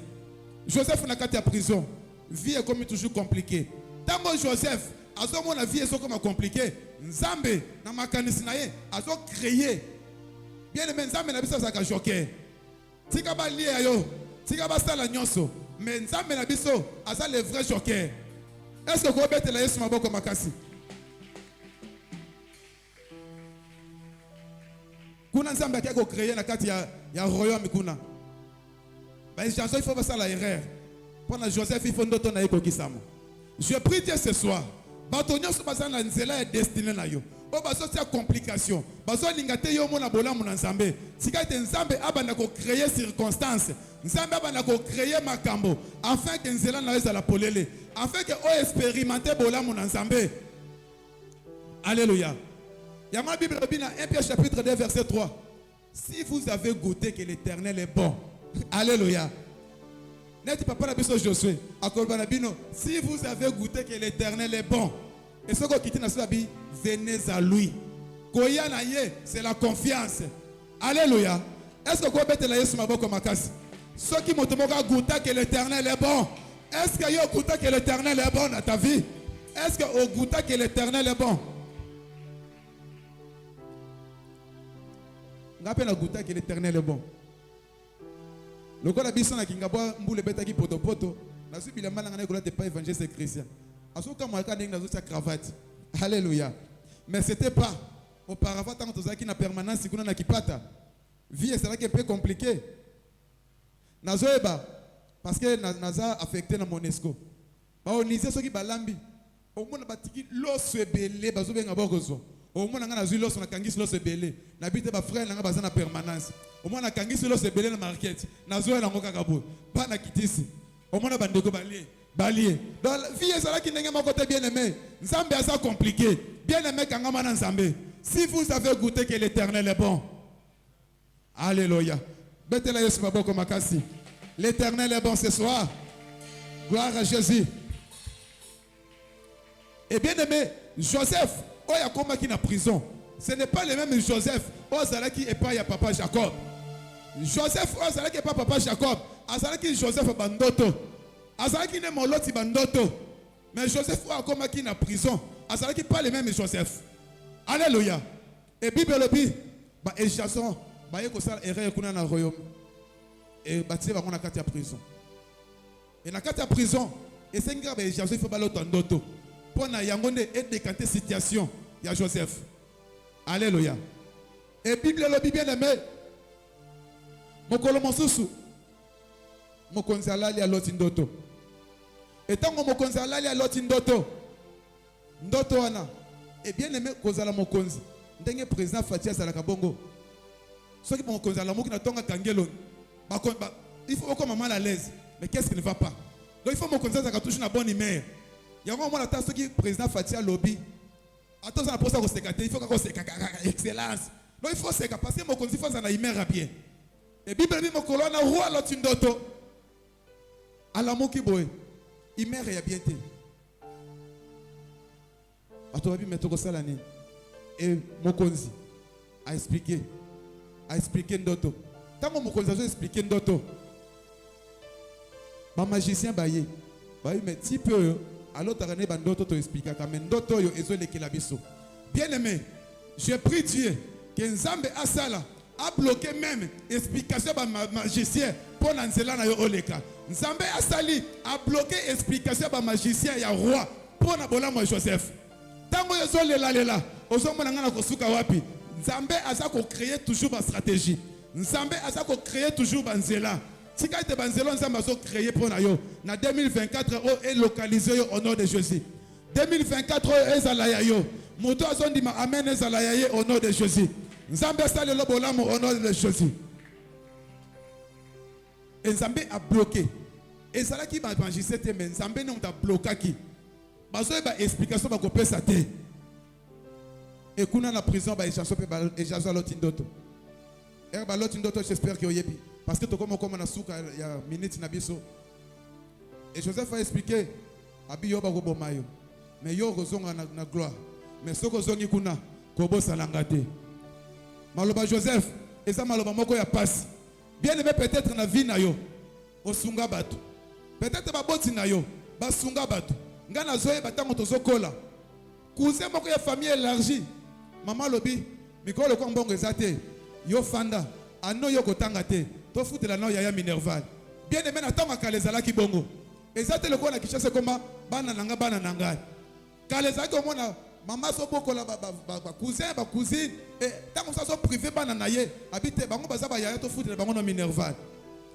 Joseph na kati ya prison. Vie est comme toujours compliquée. Tango Joseph, azo mona vie est comme compliquée. Nzambe na makanisina ye, azo créer. Bien aimé, Nzambe na biso saka joker. Tika ba lié yo, tika ba sala nyonso. Mais Nzambe na biso asa le vrai joker. Est-ce que vous bête la Yesu maboko makasi? Kuna Nzambe akako créer na kati ya royaume kuna. Ben Janson il faut pas ça la erreur. Pendant Joseph il faut ndoto na yeko kisamo. Je prie Dieu ce soir. Batonyo so bazana nzela est destiné na yo. O baso tia complication. Baso lingate yo mona bolamu na Nzambe. Sika ete Nzambe abana ko créer circonstance. Nzambe abana ko créer makambo afin que nzela na eza la polele. Afin que o expérimenter bolamu na Nzambe. Alléluia. Il y a ma Bible, 1 Pierre chapitre 2, verset 3. Si vous avez goûté que l'Éternel est bon, alléluia. N'est-ce pas la personne Josué? Si vous avez goûté que l'Éternel est bon, et ce qu'on quitte dans la Bible, venez à lui. Koya na ye, c'est la confiance. Alléluia. Est-ce que vous mettez la Yesu maboko makasi? Ceux qui m'ont goûté que l'Éternel est bon. Est-ce que vous goûté que l'Éternel est bon dans ta vie? Est-ce que vous goûté que l'Éternel est bon? Vous avez goûté que l'Éternel est bon. Le gars d'Abisson a kingabwa mboule beta ki poto poto. Na subi la malanga na de pas évangéliste chrétien. Asuka mwaka ndenge na cravate. Alléluia. Mais c'était pas auparavant tant que qui na permanence kuna na kipata. Vie c'est là qui est un peu compliqué. Nazoeba parce que naza affecté na Monesco. Ba onise soki balambi. Au monde batiki l'os ebele bazo benga bokozo. Au monde nga nazui l'os na kangisi l'os ebele. Na bité ba frère nga baza na permanence. Au monde na kangisi l'os ebele na market. Nazoe na ngoka kabo. Pas na kitisi. Au monde bandeko balié. Dans la vie c'est là qui n'enga côté bien aimé. Nzambe asa compliqué. Bien aimé kanga mana nzambe. Si vous avez goûté que l'Éternel est bon. Alléluia. Betela Yesu maboko makasi. L'Éternel est bon ce soir. Gloire à Jésus. Et bien aimé, Joseph, oya koma qui na prison. Ce n'est pas le même Joseph. Ozala qui est pas ya papa Jacob. Joseph ozala qui est pas papa Jacob. Azala qui Joseph bandoto. Azala qui ne moloti bandoto. Mais Joseph oya koma qui na prison. Azala qui pas le même Joseph. Alléluia. Et Bible le dit, bah et Jason, bah yeko sala erreur kuna na royaume. Et bâtir va na kati ya prison. Et na kati ya prison, et c'est grave et Jason il faut baloto ndoto. Pour na yangonde et décanter situation, il y a Joseph. Alléluia. Et Bible le dit bien aimé. Mokolo mosusu. Mokonzi alali ya loti ndoto. Et tant que mokonzi alali ya loti ndoto. Ndoto wana. Et bien aimé kozala mokonzi. Ndenge président Fatia Salaka Bongo. Ceux qui vont kozala moki na tonga kangelo. Il faut qu'on mal à l'aise. Mais qu'est-ce qui ne va pas? Donc il faut mokonzi ça touche une bonne humeur. Il y a un moment là, ceux qui président Fatia lobby. Attends, ça pour ça qu'on se il faut qu'on se excellence. Donc il faut se parce que mokonzi faut ça na humeur bien. Et Bible dit mokolo na roi l'autre ndoto. Ala moki boy. Humeur ya bien té. Attends, bien mettre ça l'année. Et mokonzi a expliqué ndoto. Tant que mokonzi a expliqué ndoto. Ba magicien baye. Baye mais ti peu alors tu as donné ndoto to expliquer mais ndoto yo ezolekela biso. Bien aimé, je prie Dieu que Nzambe asala a bloqué même explication ba magicien pour nanzela na yo oleka. Nzambe asali a bloqué explication ba magicien ya roi pour na bolamo Joseph. Tango ezolela lela, ozomona ngana kosuka wapi? Nzambe aza ko créer toujours ba stratégie. Nzambe aza ko créer toujours ba nzela. Si quand tu banzelo Nzambe azo créer pour na yo, na 2024 est localisé au nom de Jésus. 2024 ezala yo. Moto azondima amen ezala ye au nom de Jésus. Nzambe sale lo bolamo au nom de Jésus. Et Nzambe a bloqué. Et ça là qui va magicien mais Nzambe non t'a bloqué qui. Bazo ba explication ba kopé ça té. Et kuna na prison ba échange pe ba échange lotindoto. Et ba lotindoto j'espère que oyebi parce que to comme na souka ya minute na biso. Et Joseph a expliqué abi yo ba ko bomayo. Mais yo kozonga na gloire. Mais soko zongi kuna ko bosalanga té. Maloba Joseph eza maloba moko ya passe. Bien aimé peut-être na vie na yo osunga bato. Peut-être ba boti na yo ba sunga bato. Ngana zoye batango tozokola. Cousin moko ya famille élargie. Maman lobi mikolo ko mbongo ezate. Yo fanda ano yo kotanga te. To futela no ya Minerval. Bien aimé na tanga kalezala ki bongo. Ezate le ko na kishase koma bana nanga. Kalezala ko mona maman so bokola ba cousin ba cousine et tango ça so privé bana na ye habite bango baza ba ya to futela bango no Minerval.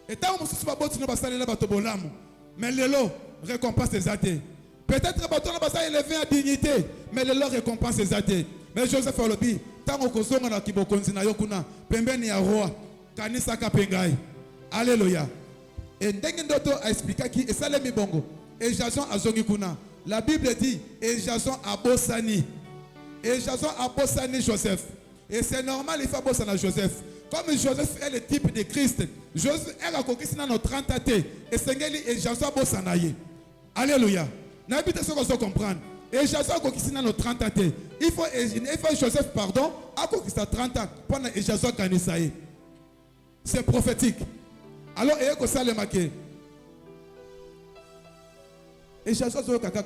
Et tango mususu ba boti no basalela bato bolamu. Mais lelo récompense des athées. Peut-être bato na basa élevé à dignité, mais lelo récompense des athées. Mais Joseph Olobi tango kozonga na kibokonzi na yo kuna pembeni ya roi kanisa kapengai. Alléluia. Et ndenge ndoto a expliqué qui et ça les mibongo. Et Jason azongi kuna. La Bible dit et Jason a bossani. Et Jason a bossani Joseph. Et c'est normal il faut bossana Joseph. Comme Joseph est le type de Christ, Joseph est la conquête dans nos 30 années. Et Sengeli et Jason a bossana ye. Alléluia. N'habitez ce qu'on doit comprendre. Et Jason a kokisi na 30 ans. Il faut Joseph, pardon, a kokisi 30 ans. Pendant que Jason kanisaye. C'est prophétique. Alors, et que ça le marqué. Et Jason zo kaka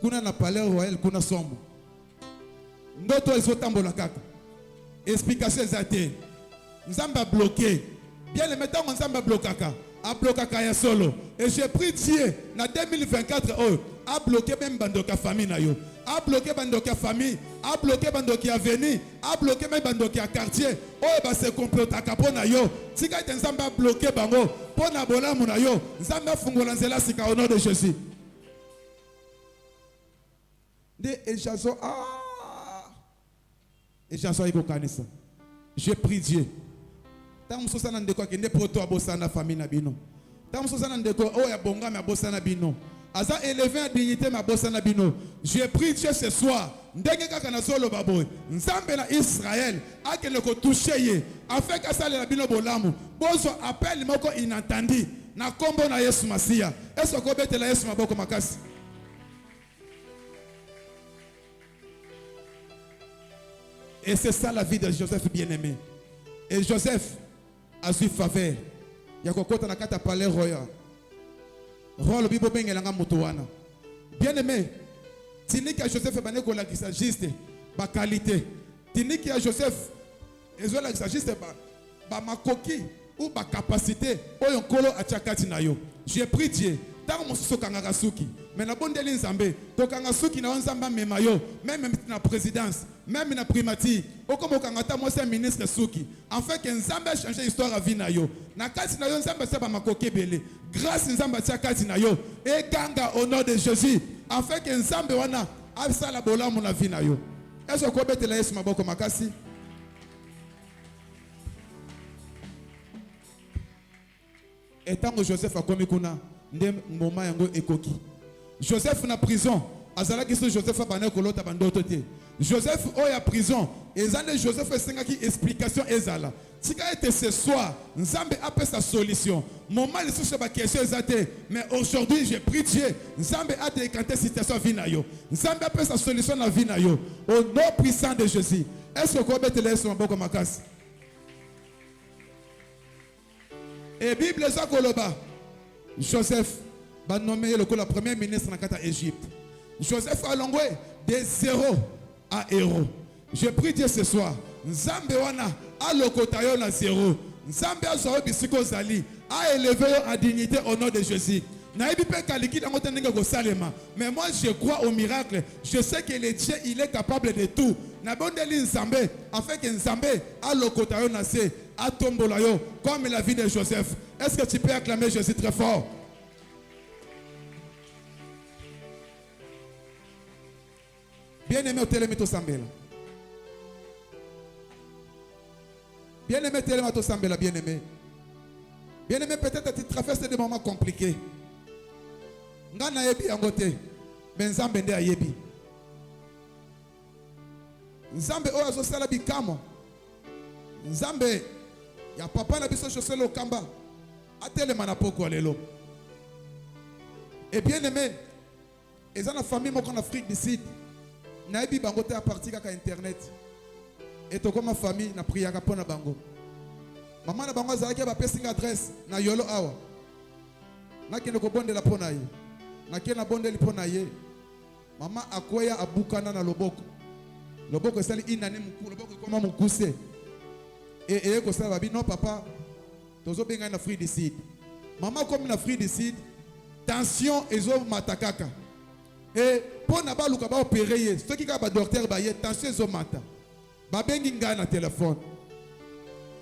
kuna na palais royal kuna sombo. Ndoto ezotambola kaka. Explication exacte. Nzamba bloqué. Bien le mettant Nzamba blokaka. A bloqué ya solo. Et j'ai pris Dieu en 2024 a bloqué même bandoka famille na yo. A bloqué bandoka famille, a bloqué bandoka avenue, a bloqué même bandoka quartier. Oh ba se complotaka pona yo. Tika Nzamba bloqué bango pona bolamu na yo. Nzamba fungola nzela sika au nom de Jésus. Et Jason et Jason iko kanisa. J'ai pris Dieu. Tant musosana ndeko ke ne poto abosana famille na bino. Tant musosana ndeko o ya bonga ma bosana bino. Aza élevé en dignité ma bosana bino. J'ai pris Dieu ce soir. Ndenge kaka na solo baboy. Nzambe na Israël a que le ko toucher ye. Afin ka sala na bino bolamu. Bozo appel moko inatandi na kombo na Yesu Masia. Est-ce ko betela Yesu maboko makasi? Et c'est ça la vie de Joseph bien-aimé. Et Joseph a su faveur. Il y a kokota na kata palais royal. Rôle bibo bengelanga mutuwana. Bien-aimé, tiniki ya Joseph baneko la kisa juste ba qualité. Tiniki ya Joseph ezo la kisa juste ba makoki ou ba capacité oyo nkolo achakati na yo. J'ai pris Dieu. Tant mosusu kangaka suki. Mais na bondeli nzambe, to kanga suki na nzamba mema yo, même na présidence, même na primatie, okomo kangata mo c'est ministre suki. En fait que nzambe a changé histoire à vie na yo. Na kati na yo nzambe seba makoke bele. Grâce nzambe tia kati na yo. Et ganga au nom de Jésus. En fait que nzambe wana absala bolamu na vie na yo. Est-ce que betela Yesu maboko makasi? Et tant que Joseph a commis kuna moment yango ekoki. Joseph na prison, azala kiso Joseph a bané kolota bandoto te. Joseph oya prison, ezane Joseph esengaki explication ezala. Tika était ce soir, Nzambe a fait sa solution. Moment les sous ba question ezate, mais aujourd'hui j'ai pris Dieu. Nzambe a décanté situation vie na yo. Nzambe a fait sa solution na vie na yo. Au nom puissant de Jésus. Est-ce que vous mettez les sur maboko makasi? Et Bible ça koloba. Joseph va nommer le premier ministre dans la Égypte. Joseph a longé de 0 à héros. Je prie Dieu ce soir. Nzambe wana a lokotayo na 0. Nzambe a zoé bisiko zali a élevé en dignité au nom de Jésus. Mais moi je crois au miracle. Je sais que le Dieu il est capable de tout. Nabondeli Nzambe afin que Nzambe a lokotayo na se a tombolayo comme la vie de Joseph. Est-ce que tu peux acclamer Jésus très fort? Bien-aimé au téléméto Sambela. Bien-aimé téléméto Sambela, bien-aimé. Bien-aimé, peut-être tu traverses des moments compliqués. Ngana yebi angote. Mais Nzambe nde ayebi. Nzambe oyo azosala bikamo. Nzambe ya papa na biso choselo kamba. Atelema na poko lelo. Et bien-aimé, ils ont une famille en Afrique du Sud. Naibi bango te a parti kaka internet. Et to comme ma famille na priya ka pona bango. Maman na bango azalaki ba pesing adresse na yolo awa. Na kende ko bonde la pona ye. Na kende bonde li pona ye. Maman akoya abukana na loboko. Loboko sali inane muku loboko koma mukuse. Et ko sala babi non papa. Tozo benga na Afrique du Sud. Maman comme na Afrique du Sud, tension ezo matakaka. Et pour na ba luka ba opérer, ceux qui ba docteur ba ye tension ezo mata. Ba bengi nga na téléphone.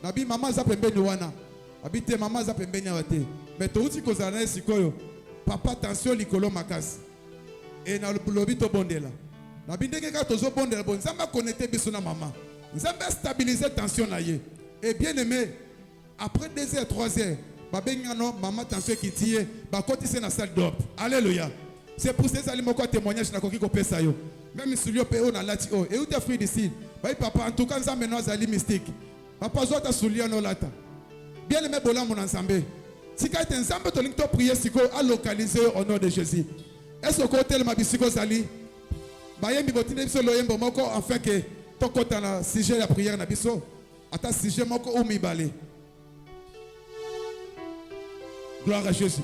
Nabi maman za pembeni wana. Habite maman za pembeni wate. Mais to uti ko zana sikoyo. Papa tension likolo makasi. Et na lobi to bondela. Nabi ndenge ka tozo bondela bon nzamba connecter biso na maman. Nzamba stabiliser tension na ye. Et bien aimé, après 2 heures, 3 heures, maman tension qui tire, c'est dans la salle d'op. Alléluia. C'est pour ces aliments qui témoignage na koki ko pesa yo. Même si lui pe na lati o. Et où t'es fruit d'ici? Papa en tout cas nzambe no azali mystique. Papa zo ta soulia no lata. Bien aimé bola mon ensemble. Si ka te nzambe to link to prier siko a localiser au nom de Jésus. Est-ce que côté le mabisiko zali? bayembi botinde biso loyembo moko afin que tokota na sujet ya prière na biso ata sujet moko ou mibale. Gloire à Jésus.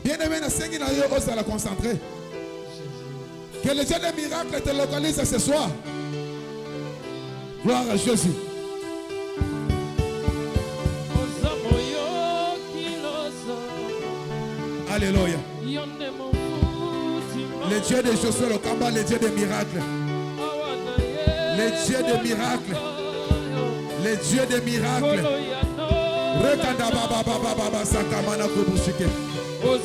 Bien-aimé, na sengi na yo osala concentré. Que le Dieu des miracles te localise ce soir. Gloire à Jésus. Alléluia. Le Dieu de Josué le combat, le Dieu des miracles. Le Dieu des miracles. Le Dieu des miracles. Rekanda baba baba baba sakamana kubushike.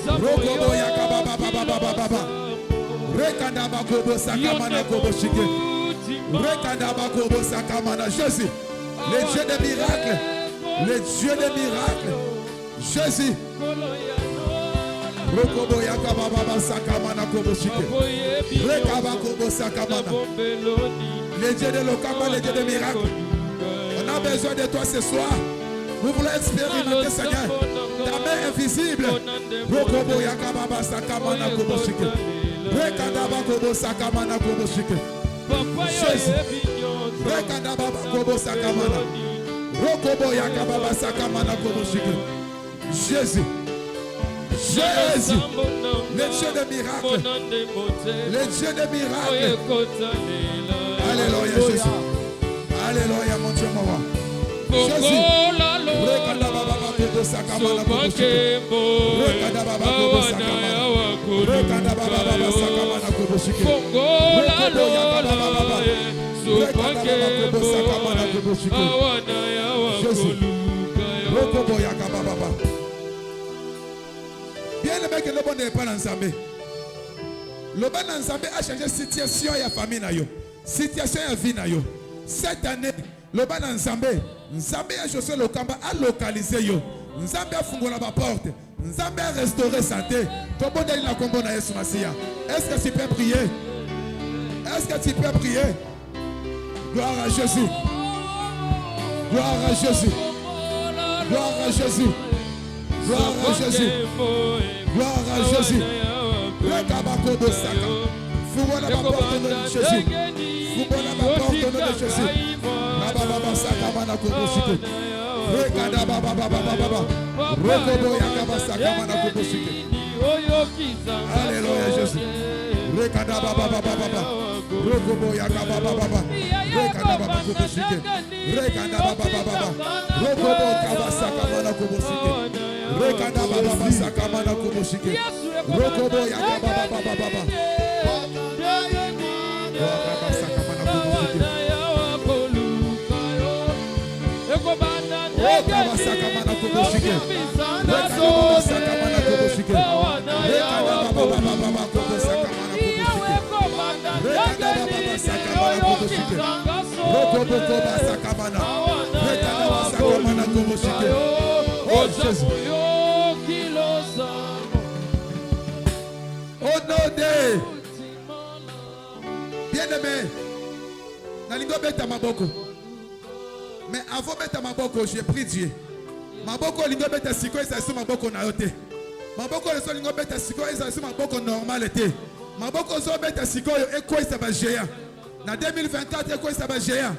Rokobo yaka baba baba baba baba. Rekanda bakobo sakamana kubushike. Rekanda bakobo sakamana. Jésus, le Dieu des miracles. Le Dieu des miracles. Jésus. Rokobo yaka baba baba sakamana kubushike. Rekaba kobo sakamana. Le Dieu de l'Okamba, le Dieu des miracles. On a besoin de toi ce soir. Nous voulons expérimenter, Seigneur, ta main invisible. Rokobo yakababa sakamana koboshike. Rekadaba kobo sakamana koboshike. Jésus. Rekadaba kobo sakamana. Rokobo yakababa sakamana koboshike. Jésus. Jésus. Le Dieu des miracles. Le Dieu des miracles. Alléluia, Jésus. Alléluia, mon Dieu, mon roi. Jésus. Rekanda baba kobo sakamana koboshike. Rekanda baba kobo sakamana. Rekanda baba baba sakamana koboshike. Rokobo yakaba baba. Rekanda baba kobo sakamana koboshike. Jésus. Rokobo yakaba baba. Bien le mec le bon n'est pas ensemble. Le bon ensemble a changé situation et famille na yo. Situation et vie na yo. Cette année, le bon ensemble Nzambe a Josué le Kamba a localisé yo. Nzambe a fungula la porte. Nzambe a restauré santé. Ton bon Dieu la combo na Yesu Masia. Est-ce que tu peux prier? Est-ce que tu peux prier? Gloire à Jésus. Gloire à Jésus. Gloire à Jésus. Gloire à Jésus. Gloire à Jésus. Rekabako de Saka. Fungula la porte de Jésus. Fungula la porte de Jésus. Baba sakamana koboshike. Rekanda baba baba baba. Rokobo yakaba sakamana koboshike. Alléluia Jésus. Rekanda baba baba baba. Rokobo yakaba baba baba. Rekanda baba koboshike. Rekanda baba baba. Rokobo kaba sakamana koboshike. Rekanda baba baba sakamana koboshike. Rokobo yakaba baba baba. Wakaba sakamana koboshike. Rekaba sakamana koboshike. Rekaba sakamana koboshike. Rekaba baba baba kobo sakamana koboshike. Rekaba baba sakamana koboshike. Rokobo koba sakamana. Rekaba sakamana koboshike. Oh Jésus. Oh non de. Bien-aimé. Nalingo beta maboko. Mais avant de mettre ma boko, j'ai pris Dieu. Ma boko lingo beta siko et ça c'est ma boko na yote. Ma boko le lingo beta siko et ça c'est ma boko normal été. Ma boko zo beta siko et quoi ça va géant. Na 2024 et quoi ça va géant.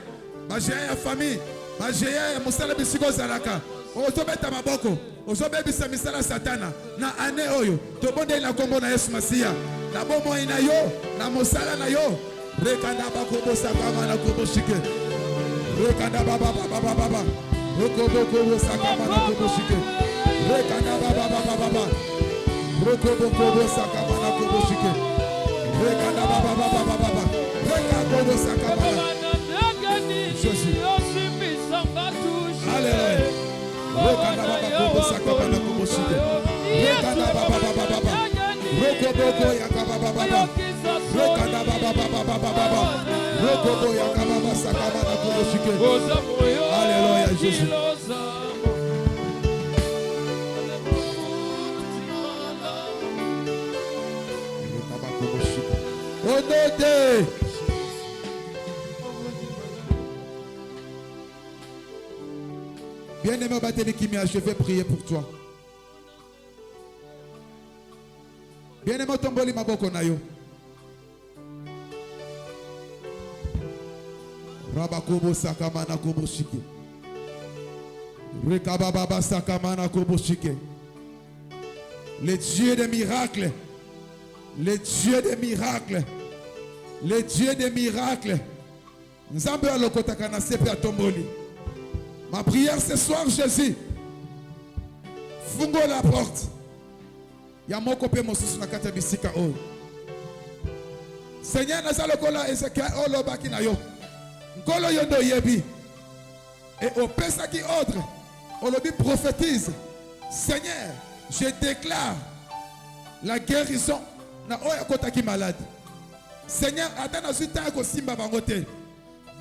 Ma géant ya famille, ma géant ya musala bisiko zalaka. Ozo beta ma boko. Ozo bebi sa misala satana. Na ane oyo. To bonde na kombo na Yesu Masia. Na bomo ina yo, na musala na yo. Rekanda bako sakama na kobo shike. Rekanda baba baba baba. Rokobo kobo sakamana kobo shike. Rekanda baba baba baba. Rokobo kobo sakamana kobo shike. Rekanda baba baba baba. Rekanda kobo sakamana. Jésus. Alléluia. Rekanda baba kobo sakamana kobo shike. Rekanda baba baba baba. Rokobo kobo yakaba baba baba. Rekanda baba baba baba. Rokobo yakaba sakamana kobo shike. Alléluia Jésus. Au nom de bien-aimé Bateli Kimia, je vais prier pour toi. Bien-aimé Tomboli Maboko Nayo. Rabakobo sakamana kobo shike. Rekababa sakamana kobo shike. Le Dieu des miracles. Le Dieu des miracles. Le Dieu des miracles. Nzambe alokotaka na sepe atomboli. Ma prière ce soir, Jésus. Fungo la porte. Ya moko pe mosusu na kati ya bisika oyo. Seigneur nazalokola Ezekiel olobaki na yo. Nkolo yondo yebi. Et au pesa qui ordre, olobi prophétise. Seigneur, je déclare la guérison na oya kotaki malade. Seigneur, atana suta ko simba bangote.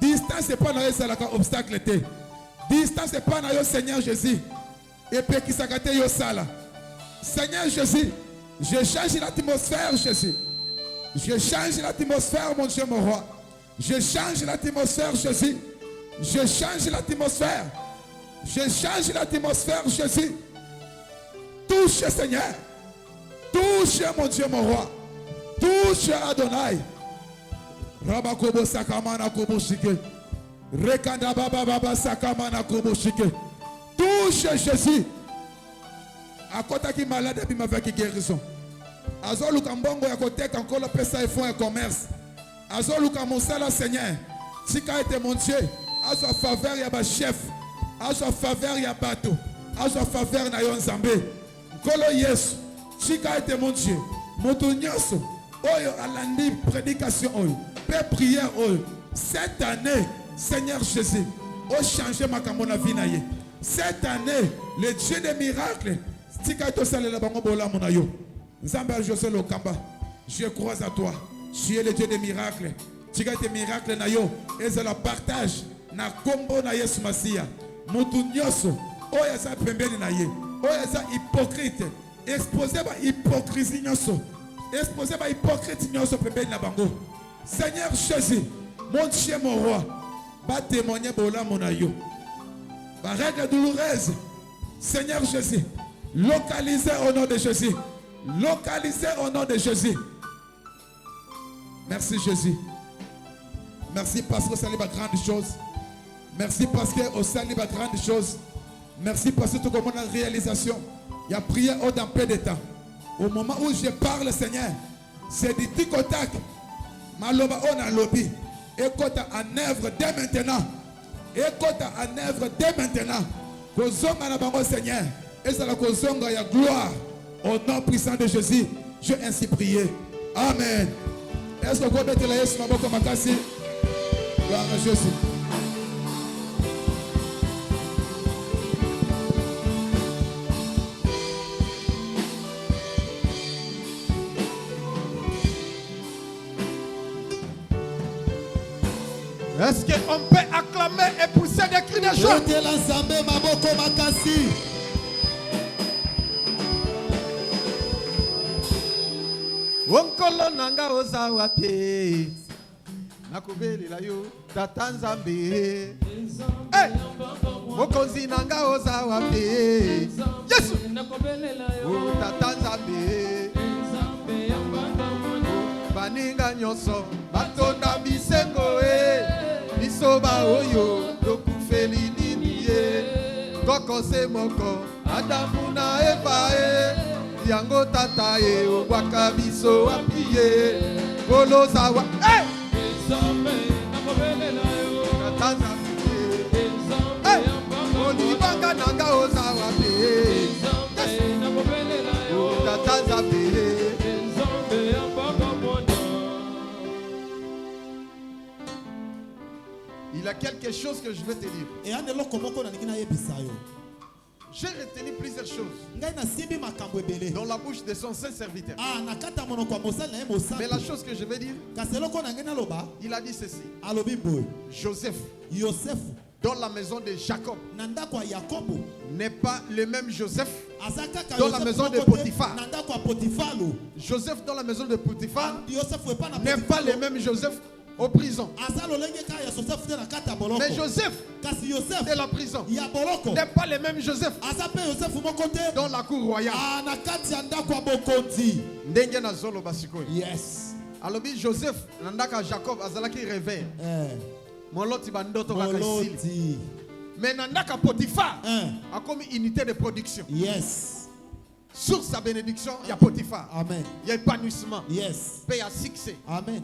Distance c'est pas na yo salaka obstacle te. Distance c'est pas na yo Seigneur Jésus. Et puis qui s'agate yo sala. Seigneur Jésus, je change l'atmosphère Jésus. Je change l'atmosphère mon Dieu mon roi. Je change l'atmosphère Jésus. Je change l'atmosphère. Je change l'atmosphère Jésus. Touche Seigneur. Touche mon Dieu mon roi. Touche Adonai. Rabakobo sakamana kobo shike. Rekanda baba baba sakamana kobo shike. Touche Jésus. À côté qui malade et puis m'a fait guérison. Azo luka mbongo ya koteka encore pesa et fonds et commerce. Azo luka monsala Seigneur. Tika était mon Dieu. Azo faveur ya ba chef. Azo faveur ya bateau. Azo faveur na yo nzambe. Nkolo Yesu. Tika était mon Dieu. Moto nyoso. Oyo alandi prédication oyo. Paix prière oyo. Cette année, Seigneur Jésus, oh changer ma kamona vie na ye. Cette année, le Dieu des miracles. Tika to sale la bango bola mona yo. Nzamba José Lokamba. Je crois à toi. Tu es le Dieu des miracles. Tika te miracles na yo. Et je la partage na kombo na Yesu Masia. Mutu nyoso. Oya sa pembeni na ye. Oya sa hypocrite. Exposé ba hypocrisie nyoso. Exposé ba hypocrite nyoso pembeni na bango. Seigneur Jésus, mon Dieu mon roi. Va témoigner bola mona yo. Ba règle douloureuse. Seigneur Jésus, localisez au nom de Jésus. Localisez au nom de Jésus. Merci Jésus. Merci parce que ça livre grande chose. Merci parce que ça livre grande chose. Merci parce que tu commandes la réalisation. Il y a prié dans peu de temps. Au moment où je parle, Seigneur, c'est du tic au tac. Maloba on a lobby. Écoute en œuvre dès maintenant. Écoute en œuvre dès maintenant. Kozonga na bango Seigneur. Et ça la kozonga ya gloire. Au nom puissant de Jésus, je ainsi prié. Amen. Est-ce que vous pouvez mettre la Yesu maboko makasi? Gloire à Jésus. Est-ce qu'on peut acclamer et pousser des cris de joie? Wonkolo nanga oza wapi? Nakubelela yo tata Nzambe. Mokonzi nanga oza wapi? Yesu. O tata Nzambe. Baninga nyonso batonda bisengo bisoba oyo dokufeli nini koko se moko Adamu na Eva yango tata obwaka biso apiye boloza wa tata Nzambe olibanga nanga oza wapi? Tata Nzambe. Il y a quelque chose que je veux te dire. J'ai retenu plusieurs choses dans la bouche de son saint serviteur. Mais la chose que je veux dire, il a dit ceci. Joseph, dans la maison de Jacob, n'est pas le même Joseph dans la maison de Potiphar. Joseph dans la maison de Potiphar n'est pas le même Joseph au prison. Mais Joseph de la prison n'est pas le même Joseph dans la cour royale. Yes. Alors Joseph, Nandaka Jacob, Azalaki réveille. Moloti. Mais Nandaka Potiphar a comme unité de production. Yes. Sur sa bénédiction, il y a Potiphar. Amen. Il y a épanouissement. Yes. Paix à succès. Amen.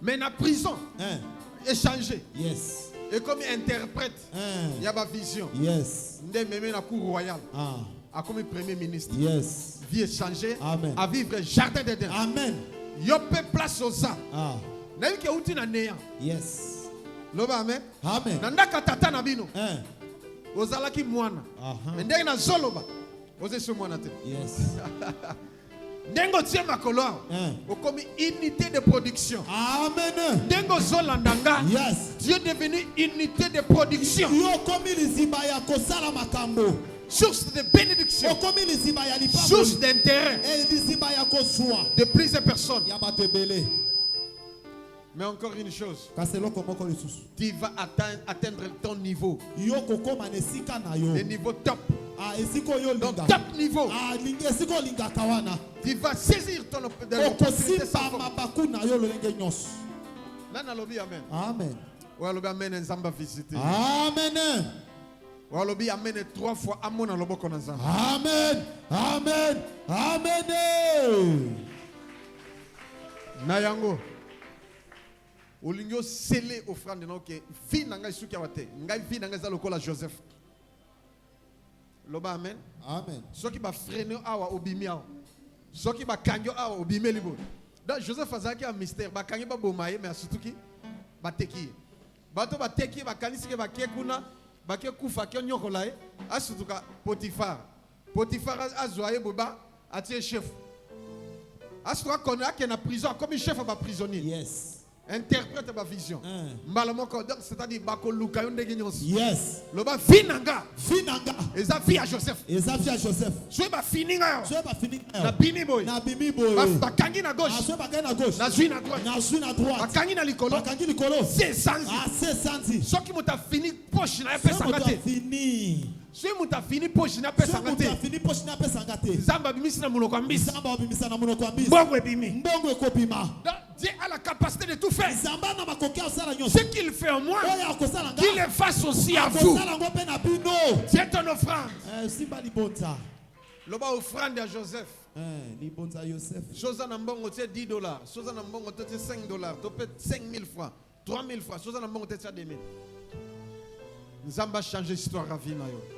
Mais dans la prison, échanger. Yes. Et comme interprète, il y a ma vision. Yes. Même dans la cour royale. A comme premier ministre. Yes. Vie échangée. Amen. À vivre jardin d'Éden. Amen. Yopé place aux âmes. N'est-ce que outil na néant. Yes. Loba amen. Amen. Nandaka tata na bino. Ozalaki mwana. Ndenge na zoloba. Oze so mwana te. Yes. Ndengo tie makolo. Okomi unité de production. Amen. Ndengo zolandanga. Yes. Dieu est devenu unité de production. Yo komi liziba ya kosala makambo. Source de bénédiction. Okomi liziba ya lipa. Source d'intérêt. Et liziba ya kosua. De plusieurs personnes. Ya batebele. Mais encore une chose. Tu vas atteindre ton niveau. Le niveau top. Donc top niveau. Tu vas saisir ton opportunité sans faute. Amen. Amen. Amen. Nzamba visiter. Amen. Walobi amen 3 fois amon na loboko na Nzamba. Amen. Amen. Amen. Na yango. Olingo scellé offrande na que vie nanga isuki abate. Ngai vie nanga za lokola Joseph. Loba amen. Amen. Soki ba freiner awa obimi awa. Soki ba kangyo awa obimi libo. Da Joseph azaki un mystère ba kangi ba bomaye mais surtout ki ba teki. Bato ba teki ba kanisi ke ba kekuna ba ke kufa ke nyokola e asutuka Potiphar. Potiphar azwaye boba atie chef. Asutuka kona ke na prison comme chef ba prisonnier. Yes. Interprète ma vision. C'est-à-dire bako luka yonde genyos. Yes. Loba finanga. Finanga. Eza fi a Joseph. Eza fi a Joseph. Soe ba fininga. Soe ba fininga. Na bimi boy. Na bimi boy. Ba kangi na gauche. Soe ba kangi na gauche. Na zui na droite. Na zui na droite. Ba kangi na likolo. Ba kangi likolo. C'est sanzi. Ah c'est sanzi. Soki muta fini poche na pesa ngate. Fini. Soki muta fini poche na pesa ngate. Muta fini poche na pesa ngate. Zamba bimisi na munoko mbisi. Zamba bimisa na munoko mbisi. Mbongwe bimi. Mbongwe kopima. Dieu a la capacité de tout faire. Ce qu'il fait en moi, qu'il le fasse aussi à vous. C'est ton offrande. Loba offrande à Joseph. Chose na mbongo te $10. Chose na mbongo te $5. Tu peux 5,000 francs, 3,000 francs. Chose na mbongo te 2,000. Nzamba change l'histoire à vie na yo.